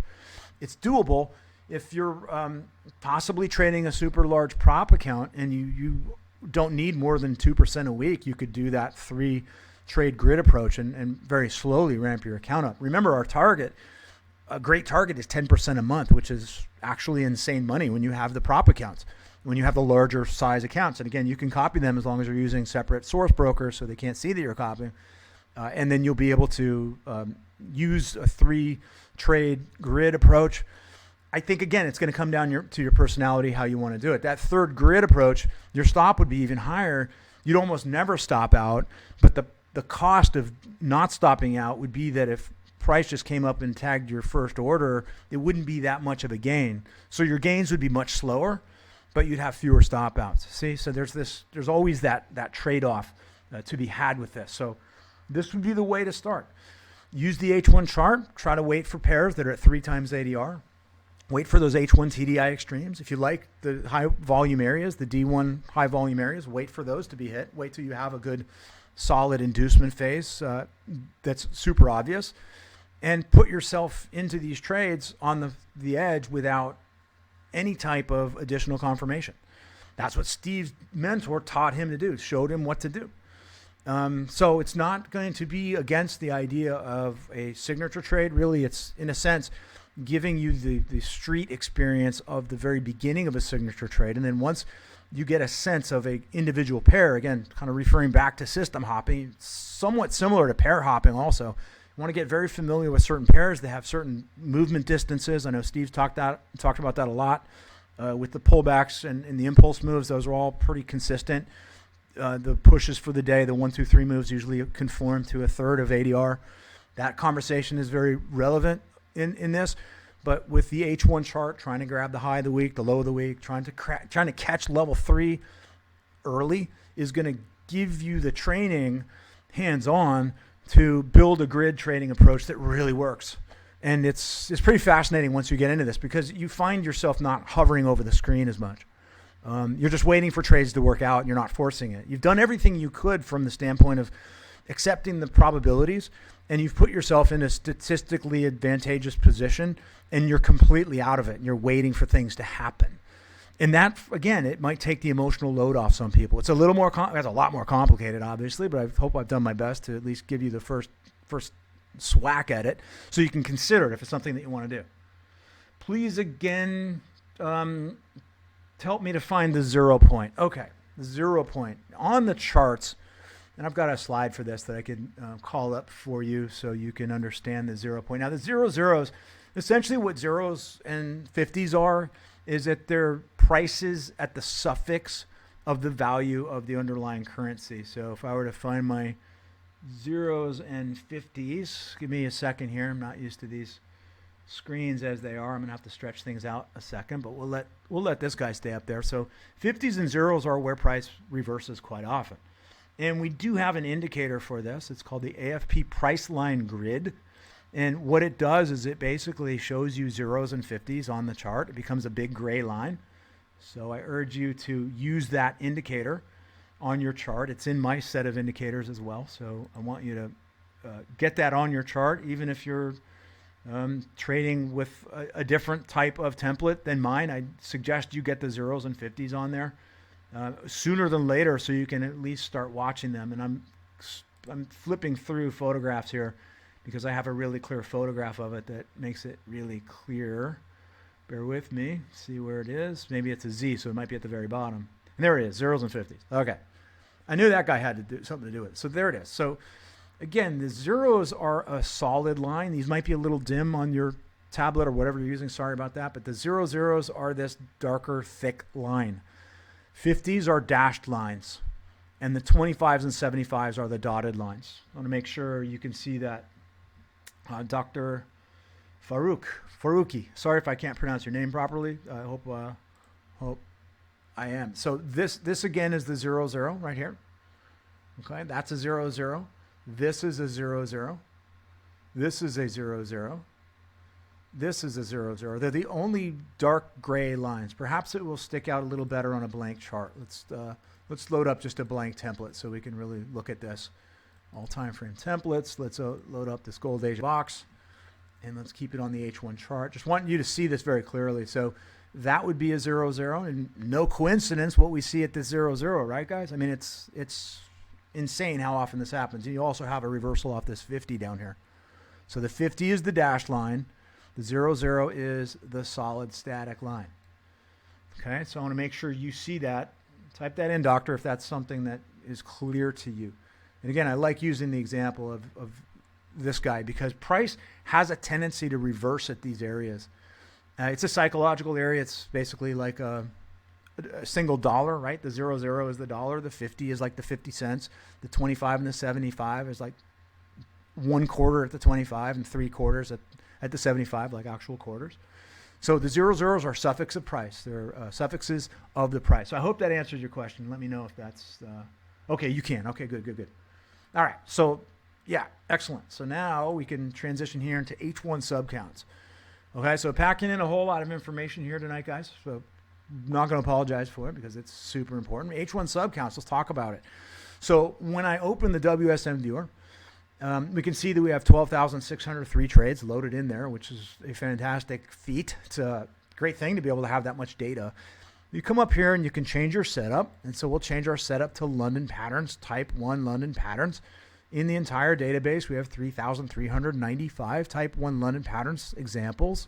It's doable if you're possibly trading a super large prop account and you don't need more than 2% a week. You could do that 3 trade grid approach and very slowly ramp your account up. Remember, our target, a great target, is 10% a month, which is actually insane money when you have the prop accounts, when you have the larger size accounts. And again, you can copy them as long as you're using separate source brokers so they can't see that you're copying. And then you'll be able to use a 3 trade grid approach. I think, again, it's going to come down to your personality, how you want to do it. That 3rd grid approach, your stop would be even higher. You'd almost never stop out, but the cost of not stopping out would be that if price just came up and tagged your first order, it wouldn't be that much of a gain. So your gains would be much slower, but you'd have fewer stop outs. See, so there's always that trade-off to be had with this. So this would be the way to start. Use the H1 chart. Try to wait for pairs that are at 3 times ADR. Wait for those H1 TDI extremes. If you like the high volume areas, the D1 high volume areas, wait for those to be hit. Wait till you have a good solid inducement phase that's super obvious. And put yourself into these trades on the edge without any type of additional confirmation. That's what Steve's mentor taught him to do, showed him what to do. So it's not going to be against the idea of a signature trade. Really, it's, in a sense, giving you the street experience of the very beginning of a signature trade. And then once you get a sense of a individual pair, again, kind of referring back to system hopping, somewhat similar to pair hopping also. You want to get very familiar with certain pairs. They have certain movement distances. I know Steve's talked about that a lot with the pullbacks and the impulse moves. Those are all pretty consistent. The pushes for the day, the 1, 2, 3 moves usually conform to a third of ADR. That conversation is very relevant in this. But with the H1 chart, trying to grab the high of the week, the low of the week, trying to catch level 3 early is going to give you the training hands-on to build a grid trading approach that really works. And it's pretty fascinating once you get into this because you find yourself not hovering over the screen as much. You're just waiting for trades to work out and you're not forcing it. You've done everything you could from the standpoint of accepting the probabilities, and you've put yourself in a statistically advantageous position and you're completely out of it and you're waiting for things to happen. And that, again, it might take the emotional load off some people. It's a little more, it's a lot more complicated, obviously, but I hope I've done my best to at least give you the first swack at it so you can consider it if it's something that you want to do. Please, again, help me to find the 0 point. Okay, the 0 point. On the charts, and I've got a slide for this that I could call up for you so you can understand the 0 point. Now, the 0 essentially what zeros and 50s are is that they're prices at the suffix of the value of the underlying currency. So if I were to find my zeros and 50s, give me a second here. I'm not used to these screens as they are. I'm gonna have to stretch things out a second, but we'll let this guy stay up there. So 50s and zeros are where price reverses quite often. And we do have an indicator for this. It's called the AFP price line grid. And what it does is it basically shows you zeros and 50s on the chart. It becomes a big gray line. So I urge you to use that indicator on your chart. It's in my set of indicators as well. So I want you to get that on your chart, even if you're trading with a different type of template than mine. I suggest you get the zeros and 50s on there sooner than later so you can at least start watching them. And I'm flipping through photographs here because I have a really clear photograph of it that makes it really clear. Bear with me. See where it is. Maybe it's a Z, so it might be at the very bottom. And there it is, zeros and 50s. Okay. I knew that guy had to do something to do with it. So there it is. So again, the zeros are a solid line. These might be a little dim on your tablet or whatever you're using. Sorry about that. But the zeros are this darker, thick line. 50s are dashed lines. And the 25s and 75s are the dotted lines. I want to make sure you can see that. Dr. Faruqi. Sorry if I can't pronounce your name properly. I hope I am. So this again is the 00 right here. Okay, that's a 00. This is a 00. This is a 00. This is a 00. They're the only dark gray lines. Perhaps it will stick out a little better on a blank chart. Let's load up just a blank template so we can really look at this. All time frame templates. Let's load up this Gold Asia box. And let's keep it on the H1 chart. Just want you to see this very clearly. So that would be a 00, and no coincidence what we see at this 00, right, guys? I mean, it's insane how often this happens. And you also have a reversal off this 50 down here. So the 50 is the dashed line. The 00 is the solid static line. Okay, so I want to make sure you see that. Type that in, doctor, if that's something that is clear to you. And again, I like using the example of this guy because price has a tendency to reverse at these areas. It's a psychological area. It's basically like a single dollar, right? The 00 is the dollar. The 50 is like the 50 cents. The 25 and the 75 is like 1/4 at the 25 and 3/4 at the 75, like actual quarters. So the 00s are suffix of price. They're suffixes of the price. So I hope that answers your question. Let me know if that's okay. You can. Okay, good. All right. So yeah, excellent. So now we can transition here into H1 subcounts. Okay, so packing in a whole lot of information here tonight, guys. So I'm not going to apologize for it because it's super important. H1 subcounts, let's talk about it. So when I open the WSM viewer, we can see that we have 12,603 trades loaded in there, which is a fantastic feat. It's a great thing to be able to have that much data. You come up here and you can change your setup. And so we'll change our setup to London Patterns, type 1 London Patterns. in the entire database, we have 3,395 type 1 London patterns examples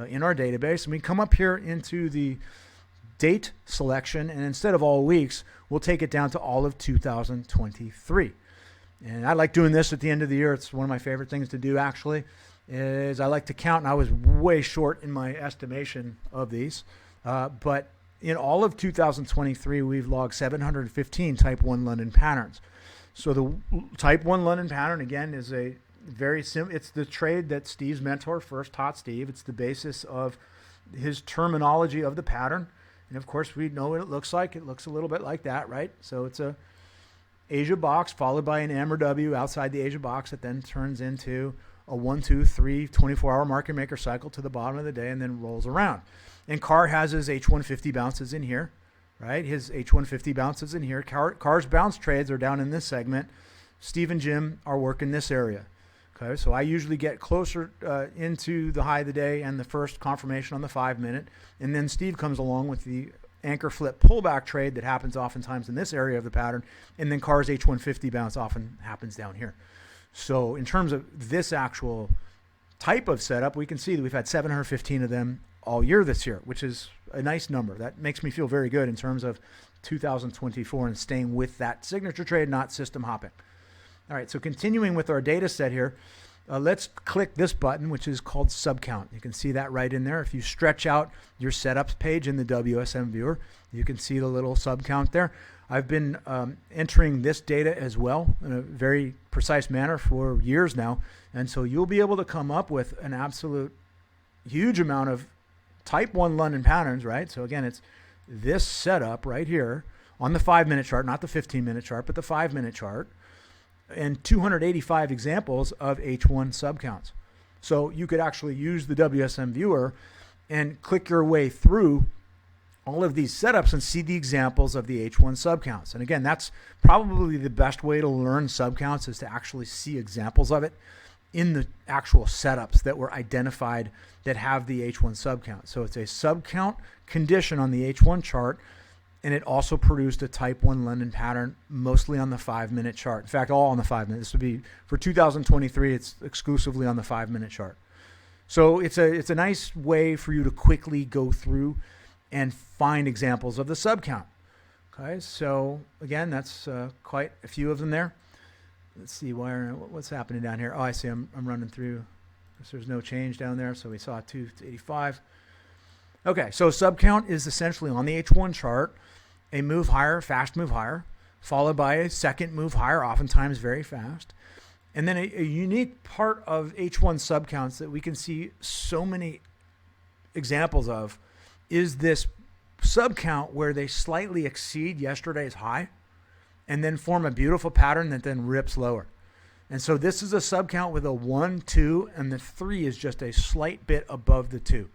in our database. And we come up here into the date selection, and instead of all weeks, we'll take it down to all of 2023. And I like doing this at the end of the year. It's one of my favorite things to do, actually, is I like to count, and I was way short in my estimation of these. But in all of 2023, we've logged 715 type 1 London patterns. So the type 1 London pattern, again, is a very simple, it's the trade that Steve's mentor first taught Steve. It's the basis of his terminology of the pattern. And of course, we know what it looks like. It looks a little bit like that, right? So it's a Asia box followed by an M or W outside the Asia box that then turns into a 1, 2, 3, 24-hour market maker cycle to the bottom of the day and then rolls around. And Carr has his H150 bounces in here, right? His H150 bounces in here. Carr's bounce trades are down in this segment. Steve and Jim are working this area. Okay, so I usually get closer into the high of the day and the first confirmation on the 5-minute. And then Steve comes along with the anchor flip pullback trade that happens oftentimes in this area of the pattern. And then Carr's H150 bounce often happens down here. So in terms of this actual type of setup, we can see that we've had 715 of them all year this year, which is a nice number. That makes me feel very good in terms of 2024 and staying with that signature trade, not system hopping. All right, so continuing with our data set here, let's click this button, which is called Subcount. You can see that right in there. If you stretch out your setups page in the WSM viewer, you can see the little subcount there. I've been entering this data as well in a very precise manner for years now. And so you'll be able to come up with an absolute huge amount of type 1 London patterns, right? So again, it's this setup right here on the 5-minute chart, not the 15-minute chart, but the 5-minute chart, and 285 examples of H1 subcounts. So you could actually use the WSM viewer and click your way through all of these setups and see the examples of the H1 subcounts. And again, that's probably the best way to learn subcounts, is to actually see examples of it in the actual setups that were identified that have the H1 subcount. So it's a subcount condition on the H1 chart, and it also produced a type 1 London pattern mostly on the 5-minute chart. In fact, all on the 5-minute. This would be for 2023, it's exclusively on the 5-minute chart. So it's a nice way for you to quickly go through and find examples of the subcount. Okay, so again, that's quite a few of them there. Let's see what's happening down here. Oh, I see. I'm running through. There's no change down there, so we saw 285. Okay, so subcount is essentially on the H1 chart a move higher, fast move higher, followed by a second move higher, oftentimes very fast. And then a unique part of H1 subcounts that we can see so many examples of is this subcount where they slightly exceed yesterday's high and then form a beautiful pattern that then rips lower. And so this is a subcount with a 1, 2, and the 3 is just a slight bit above the 2.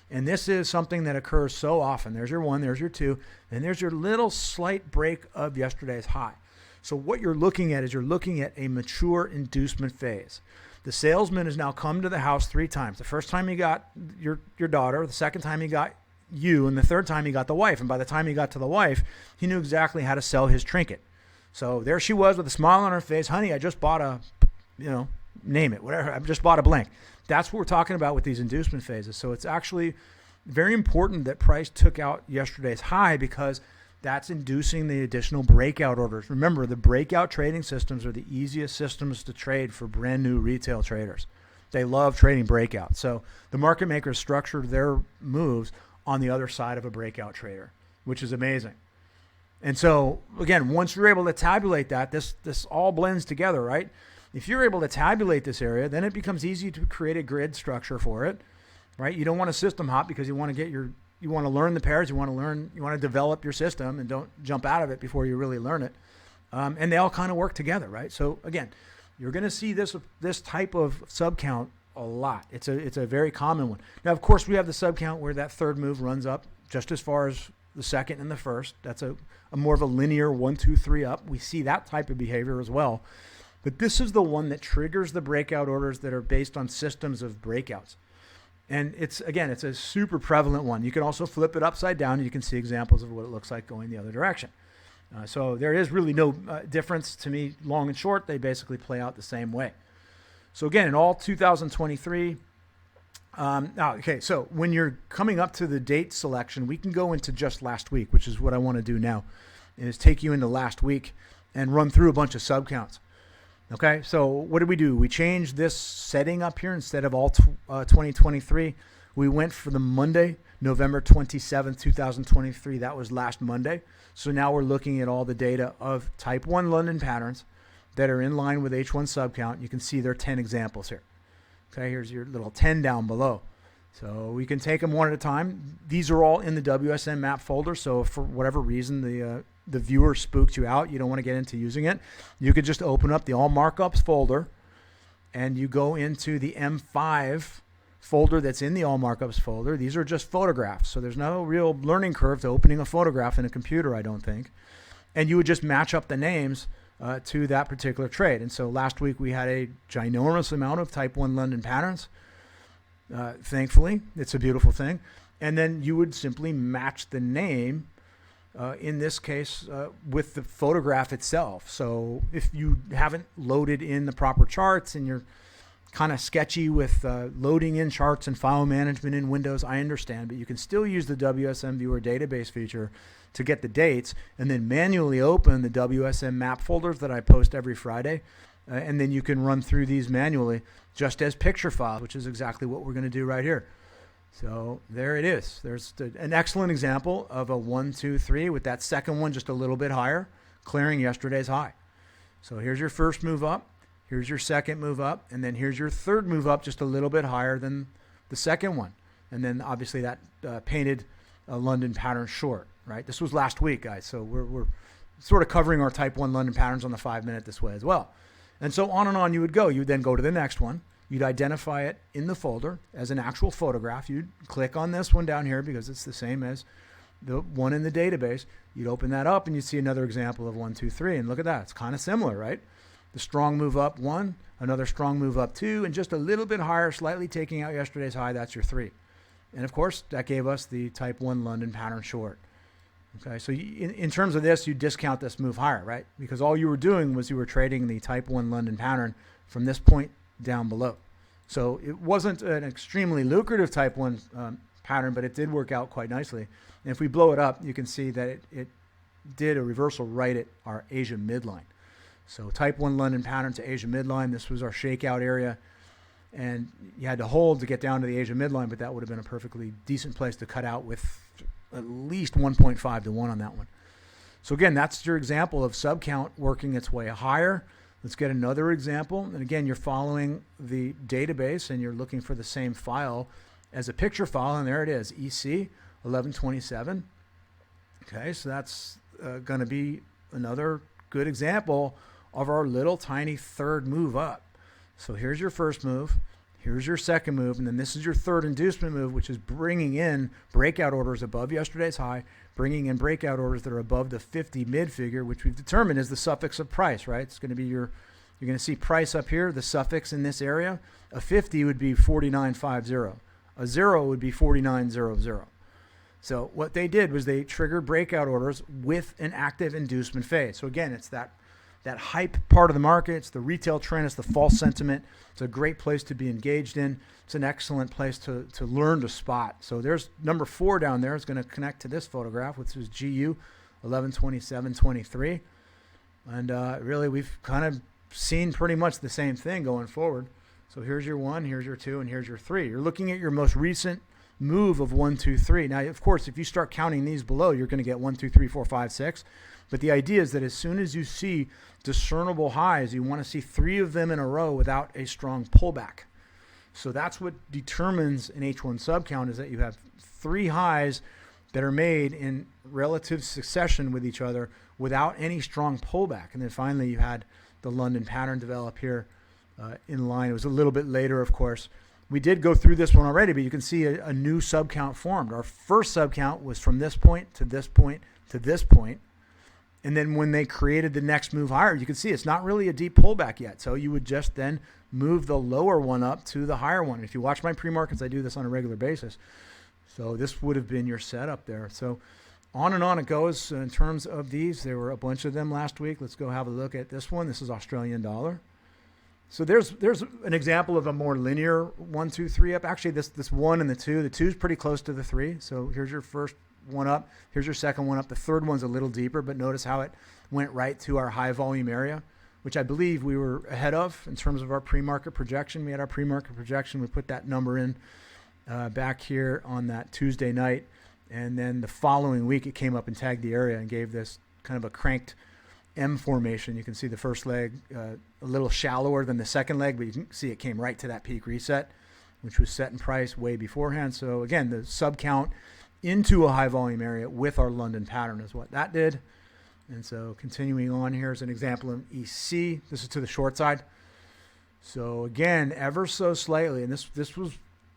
And this is something that occurs so often. There's your 1, there's your 2, and there's your little slight break of yesterday's high. So what you're looking at is you're looking at a mature inducement phase. The salesman has now come to the house 3 times. The first time he got your daughter, the second time he got you, and the third time he got the wife. And by the time he got to the wife, he knew exactly how to sell his trinket. So there she was with a smile on her face. Honey, I just bought a, name it, whatever. I just bought a blank. That's what we're talking about with these inducement phases. So it's actually very important that price took out yesterday's high, because that's inducing the additional breakout orders. Remember, the breakout trading systems are the easiest systems to trade for brand new retail traders. They love trading breakouts. So the market makers structure their moves on the other side of a breakout trader, which is amazing. And so, again, once you're able to tabulate that, this all blends together, right? If you're able to tabulate this area, then it becomes easy to create a grid structure for it, right? You don't want to system hop because you want to learn the pairs, you want to develop your system and don't jump out of it before you really learn it. And they all kind of work together, right? So again, you're going to see this type of subcount a lot. It's a very common one. Now, of course, we have the subcount where that third move runs up just as far as the second and the first. That's a more of a linear 1, 2, 3 up. We see that type of behavior as well. But this is the one that triggers the breakout orders that are based on systems of breakouts. And it's a super prevalent one. You can also flip it upside down and you can see examples of what it looks like going the other direction. So there is really no difference to me, long and short. They basically play out the same way. So again, in all 2023, okay, so when you're coming up to the date selection, we can go into just last week, which is what I want to do now, is take you into last week and run through a bunch of subcounts. Okay, so what did we do? We changed this setting up here. Instead of all 2023, we went for the Monday, November 27th, 2023. That was last Monday. So now we're looking at all the data of type 1 London patterns that are in line with H1 subcount. You can see there are 10 examples here. Okay, here's your little 10 down below. So we can take them one at a time. These are all in the WSM map folder. So if for whatever reason the viewer spooked you out, you don't want to get into using it, you could just open up the all markups folder and you go into the M5 folder that's in the all markups folder. These are just photographs. So there's no real learning curve to opening a photograph in a computer, I don't think. And you would just match up the names to that particular trade. And so last week we had a ginormous amount of type 1 London patterns. Thankfully, it's a beautiful thing. And then you would simply match the name, in this case, with the photograph itself. So if you haven't loaded in the proper charts and you're kind of sketchy with loading in charts and file management in Windows, I understand, but you can still use the WSM Viewer database feature to get the dates and then manually open the WSM map folders that I post every Friday. And then you can run through these manually just as picture files, which is exactly what we're going to do right here. So there it is. There's an excellent example of a 1, 2, 3 with that second one just a little bit higher, clearing yesterday's high. So here's your first move up. Here's your second move up. And then here's your third move up just a little bit higher than the second one. And then obviously that painted a London pattern short, right? This was last week, guys. So we're sort of covering our type 1 London patterns on the 5-minute this way as well. And so on you would go. You would then go to the next one. You'd identify it in the folder as an actual photograph. You'd click on this one down here because it's the same as the one in the database. You'd open that up and you'd see another example of 1, 2, 3. And look at that. It's kind of similar, right? The strong move up 1, another strong move up 2, and just a little bit higher, slightly taking out yesterday's high. That's your 3. And of course, that gave us the type 1 London pattern short. Okay, so in terms of this, you discount this move higher, right? Because all you were doing was you were trading the type 1 London pattern from this point down below. So it wasn't an extremely lucrative type 1 pattern, but it did work out quite nicely. And if we blow it up, you can see that it did a reversal right at our Asia midline. So type 1 London pattern to Asia midline. This was our shakeout area. And you had to hold to get down to the Asia midline, but that would have been a perfectly decent place to cut out with at least 1.5 to 1 on that one. So again, that's your example of subcount working its way higher. Let's get another example. And again, you're following the database and you're looking for the same file as a picture file. And there it is, EC 1127. Okay, so that's going to be another good example of our little tiny third move up. So here's your first move. Here's your second move, and then this is your third inducement move, which is bringing in breakout orders above yesterday's high, bringing in breakout orders that are above the 50 mid figure, which we've determined is the suffix of price, right? It's going to be you're going to see price up here, the suffix in this area. A 50 would be 49.50. A 0 would be 49.00. So what they did was they triggered breakout orders with an active inducement phase. So again, it's that hype part of the market. It's the retail trend. It's the false sentiment. It's a great place to be engaged in. It's an excellent place to learn to spot. So there's number 4 down there. It's going to connect to this photograph, which is GU 1127.23. And really, we've kind of seen pretty much the same thing going forward. So here's your 1, here's your 2, and here's your 3. You're looking at your most recent move of 1, 2, 3. Now, of course, if you start counting these below, you're going to get 1, 2, 3, 4, 5, 6. But the idea is that as soon as you see discernible highs, you want to see 3 of them in a row without a strong pullback. So that's what determines an H1 subcount, is that you have 3 highs that are made in relative succession with each other without any strong pullback. And then finally you had the London pattern develop here in line. It was a little bit later, of course. We did go through this one already, but you can see a new subcount formed. Our first subcount was from this point to this point to this point. And then when they created the next move higher, you can see it's not really a deep pullback yet. So you would just then move the lower one up to the higher one. If you watch my pre-markets, I do this on a regular basis. So this would have been your setup there. So on and on it goes in terms of these. There were a bunch of them last week. Let's go have a look at this one. This is Australian dollar. So there's an example of a more linear 1, 2, 3 up. Actually, this 1 and the 2. The 2 is pretty close to the 3. So here's your first one up. Here's your second one up. The third one's a little deeper, but notice how it went right to our high volume area, which I believe we were ahead of in terms of our pre-market projection. We had our pre-market projection. We put that number in back here on that Tuesday night. And then the following week, it came up and tagged the area and gave this kind of a cranked M formation. You can see the first leg a little shallower than the second leg, but you can see it came right to that peak reset, which was set in price way beforehand. So again, the sub count into a high volume area with our London pattern is what that did. And so continuing on, here's an example of EC. This is to the short side. So again, ever so slightly, and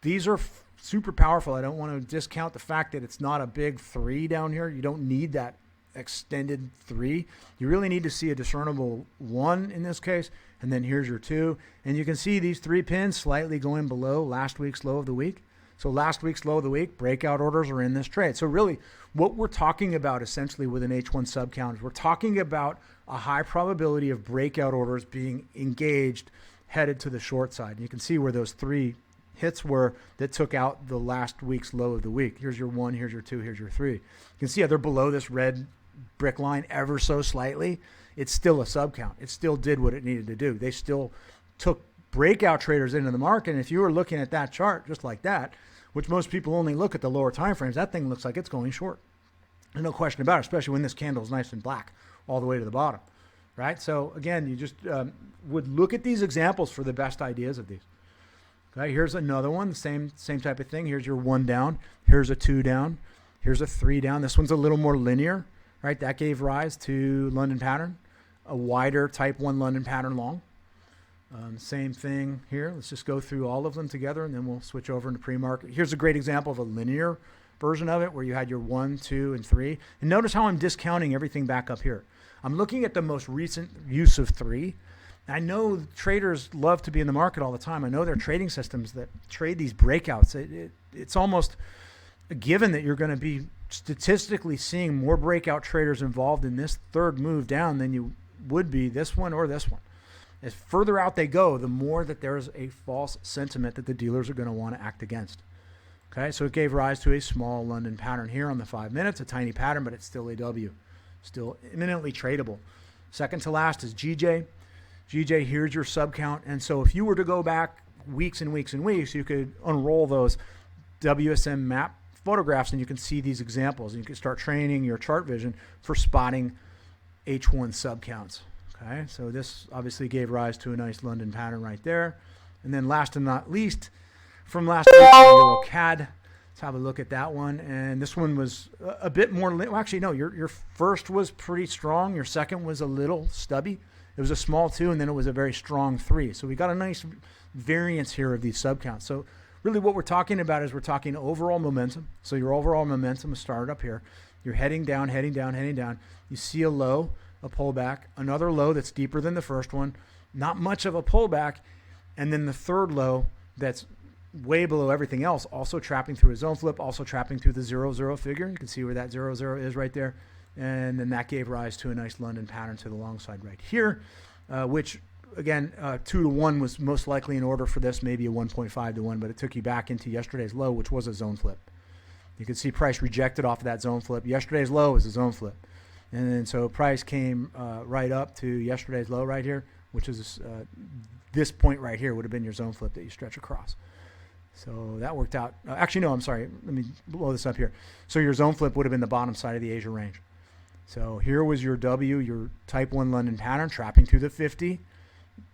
these are super powerful. I don't want to discount the fact that it's not a big 3 down here. You don't need that extended 3. You really need to see a discernible 1 in this case, and then here's your 2. And you can see these 3 pins slightly going below last week's low of the week. So last week's low of the week, breakout orders are in this trade. So really what we're talking about essentially with an H1 sub count is we're talking about a high probability of breakout orders being engaged headed to the short side. And you can see where those 3 hits were that took out the last week's low of the week. Here's your 1, here's your 2, here's your 3. You can see how they're below this red brick line ever so slightly. It's still a sub count. It still did what it needed to do. They still took breakout traders into the market. And if you were looking at that chart just like that, which most people only look at the lower time frames, that thing looks like it's going short. There's no question about it, especially when this candle is nice and black all the way to the bottom, right? So again, you just would look at these examples for the best ideas of these. Okay, here's another one, the same type of thing. Here's your 1 down. Here's a 2 down. Here's a 3 down. This one's a little more linear, right? That gave rise to London pattern, a wider type 1 London pattern long. Same thing here. Let's just go through all of them together, and then we'll switch over into pre-market. Here's a great example of a linear version of it where you had your 1, 2, and 3. And notice how I'm discounting everything back up here. I'm looking at the most recent use of 3. I know traders love to be in the market all the time. I know there are trading systems that trade these breakouts. It's almost a given that you're going to be statistically seeing more breakout traders involved in this third move down than you would be this one or this one. As further out they go, the more that there's a false sentiment that the dealers are going to want to act against. Okay, so it gave rise to a small London pattern here on the 5 minutes, a tiny pattern, but it's still a W, still imminently tradable. Second to last is GJ. GJ, here's your sub count. And so if you were to go back weeks and weeks and weeks, you could unroll those WSM map photographs and you can see these examples. And you can start training your chart vision for spotting H1 sub counts. Okay, so this obviously gave rise to a nice London pattern right there. And then last and not least, from last week, Euro CAD. Let's have a look at that one. And this one was a bit more, well, actually, no, your first was pretty strong. Your second was a little stubby. It was a small 2, and then it was a very strong 3. So we got a nice variance here of these sub counts. So really what we're talking about is we're talking overall momentum. So your overall momentum is started up here. You're heading down, heading down, heading down. You see a low, a pullback, another low that's deeper than the first one, not much of a pullback, and then the third low that's way below everything else, also trapping through a zone flip, also trapping through the 0-0 figure. You can see where that 0-0 is right there. And then that gave rise to a nice London pattern to the long side right here, which, again, 2 to 1 was most likely in order for this, maybe a 1.5 to 1, but it took you back into yesterday's low, which was a zone flip. You can see price rejected off of that zone flip. Yesterday's low was a zone flip. And then so price came right up to yesterday's low right here, which is this point right here would have been your zone flip that you stretch across. So that worked out. Actually, no, I'm sorry. Let me blow this up here. So your zone flip would have been the bottom side of the Asia range. So here was your W, your type 1 London pattern, trapping through the 50.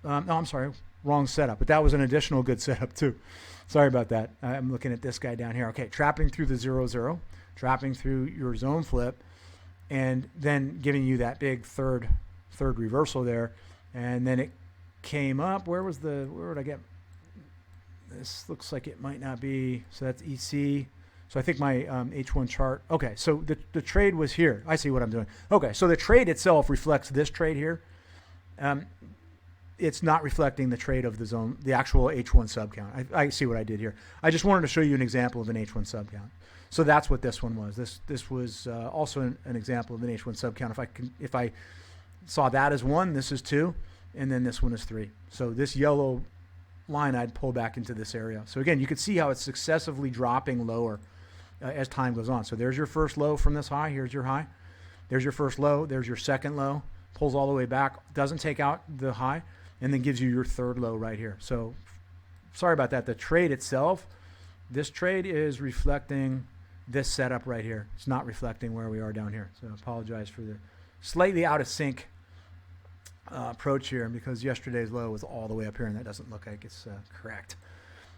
No, I'm sorry, wrong setup. But that was an additional good setup too. Sorry about that. I'm looking at this guy down here. Okay, trapping through the 0-0, trapping through your zone flip, and then giving you that big third reversal there. And then it came up. Where would I get? This looks like it might not be. So that's EC. So I think my H1 chart. Okay, so the trade was here. I see what I'm doing. Okay, so the trade itself reflects this trade here. It's not reflecting the trade of the zone, the actual H1 sub count. I see what I did here. I just wanted to show you an example of an H1 sub count. So that's what this one was. This was also an example of an H1 subcount. If I saw that as 1, this is 2, and then this one is 3. So this yellow line I'd pull back into this area. So again, you can see how it's successively dropping lower as time goes on. So there's your first low from this high. Here's your high. There's your first low. There's your second low. Pulls all the way back. Doesn't take out the high, and then gives you your third low right here. So sorry about that. The trade itself, this trade is reflecting this setup right here. It's not reflecting where we are down here. So I apologize for the slightly out of sync approach here, because yesterday's low was all the way up here, and that doesn't look like it's correct.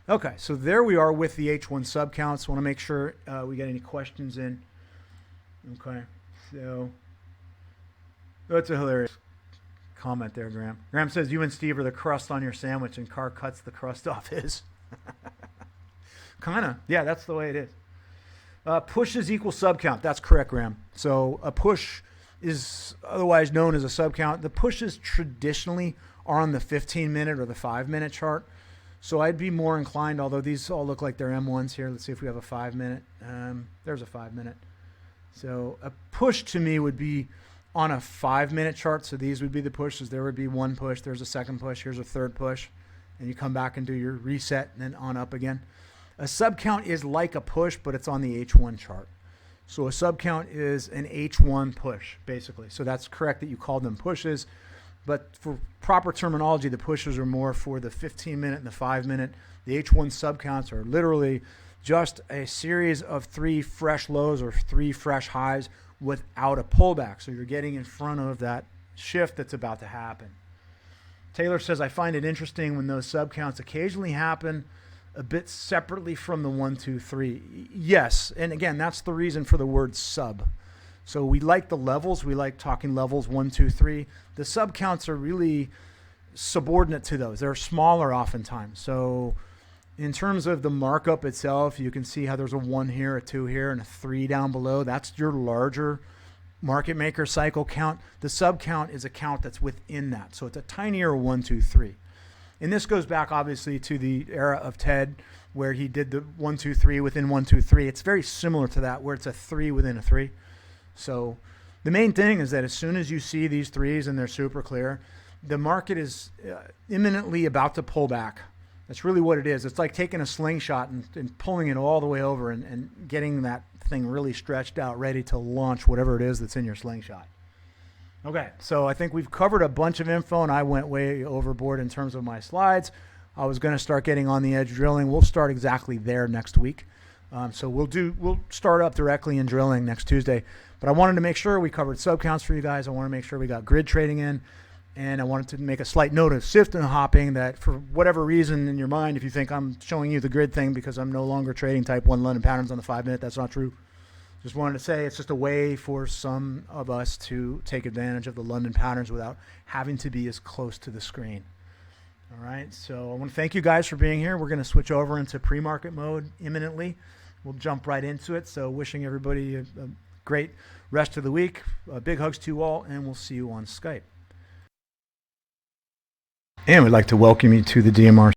Okay, so there we are with the H1 subcounts. Want to make sure we get any questions in. Okay, so that's a hilarious comment there, Graham. Graham says, you and Steve are the crust on your sandwich, and Carr cuts the crust off his. Kind of. Yeah, that's the way it is. Pushes equal subcount. That's correct, Graham. So a push is otherwise known as a subcount. The pushes traditionally are on the 15-minute or the 5-minute chart. So I'd be more inclined, although these all look like they're M1s here. Let's see if we have a 5-minute. There's a 5-minute. So a push to me would be on a 5-minute chart. So these would be the pushes. There would be one push. There's a second push. Here's a third push. And you come back and do your reset and then on up again. A subcount is like a push, but it's on the H1 chart. So a subcount is an H1 push, basically. So that's correct that you called them pushes. But for proper terminology, the pushes are more for the 15-minute and the 5-minute. The H1 subcounts are literally just a series of 3 fresh lows or 3 fresh highs without a pullback. So you're getting in front of that shift that's about to happen. Taylor says, I find it interesting when those subcounts occasionally happen a bit separately from the 1, 2, 3. Yes, and again, that's the reason for the word sub. So we like the levels. We like talking levels 1, 2, 3. The subcounts are really subordinate to those. They're smaller oftentimes. So in terms of the markup itself, you can see how there's a 1 here, a 2 here, and a 3 down below. That's your larger market maker cycle count. The subcount is a count that's within that. So it's a tinier 1, 2, 3. And this goes back, obviously, to the era of Ted, where he did the 1, 2, 3 within 1, 2, 3. It's very similar to that, where it's a 3 within a 3. So the main thing is that as soon as you see these 3s and they're super clear, the market is imminently about to pull back. That's really what it is. It's like taking a slingshot and pulling it all the way over and getting that thing really stretched out, ready to launch whatever it is that's in your slingshot. Okay, so I think we've covered a bunch of info, and I went way overboard in terms of my slides. I was going to start getting on the edge drilling. We'll start exactly there next week. So we'll start up directly in drilling next Tuesday. But I wanted to make sure we covered subcounts for you guys. I want to make sure we got grid trading in. And I wanted to make a slight note of shift and hopping, that for whatever reason in your mind, if you think I'm showing you the grid thing because I'm no longer trading type 1 London patterns on the 5-minute, that's not true. Just wanted to say it's just a way for some of us to take advantage of the London patterns without having to be as close to the screen. All right, so I want to thank you guys for being here. We're going to switch over into pre-market mode imminently. We'll jump right into it. So wishing everybody a great rest of the week. Big hugs to you all, and we'll see you on Skype. And we'd like to welcome you to the DMR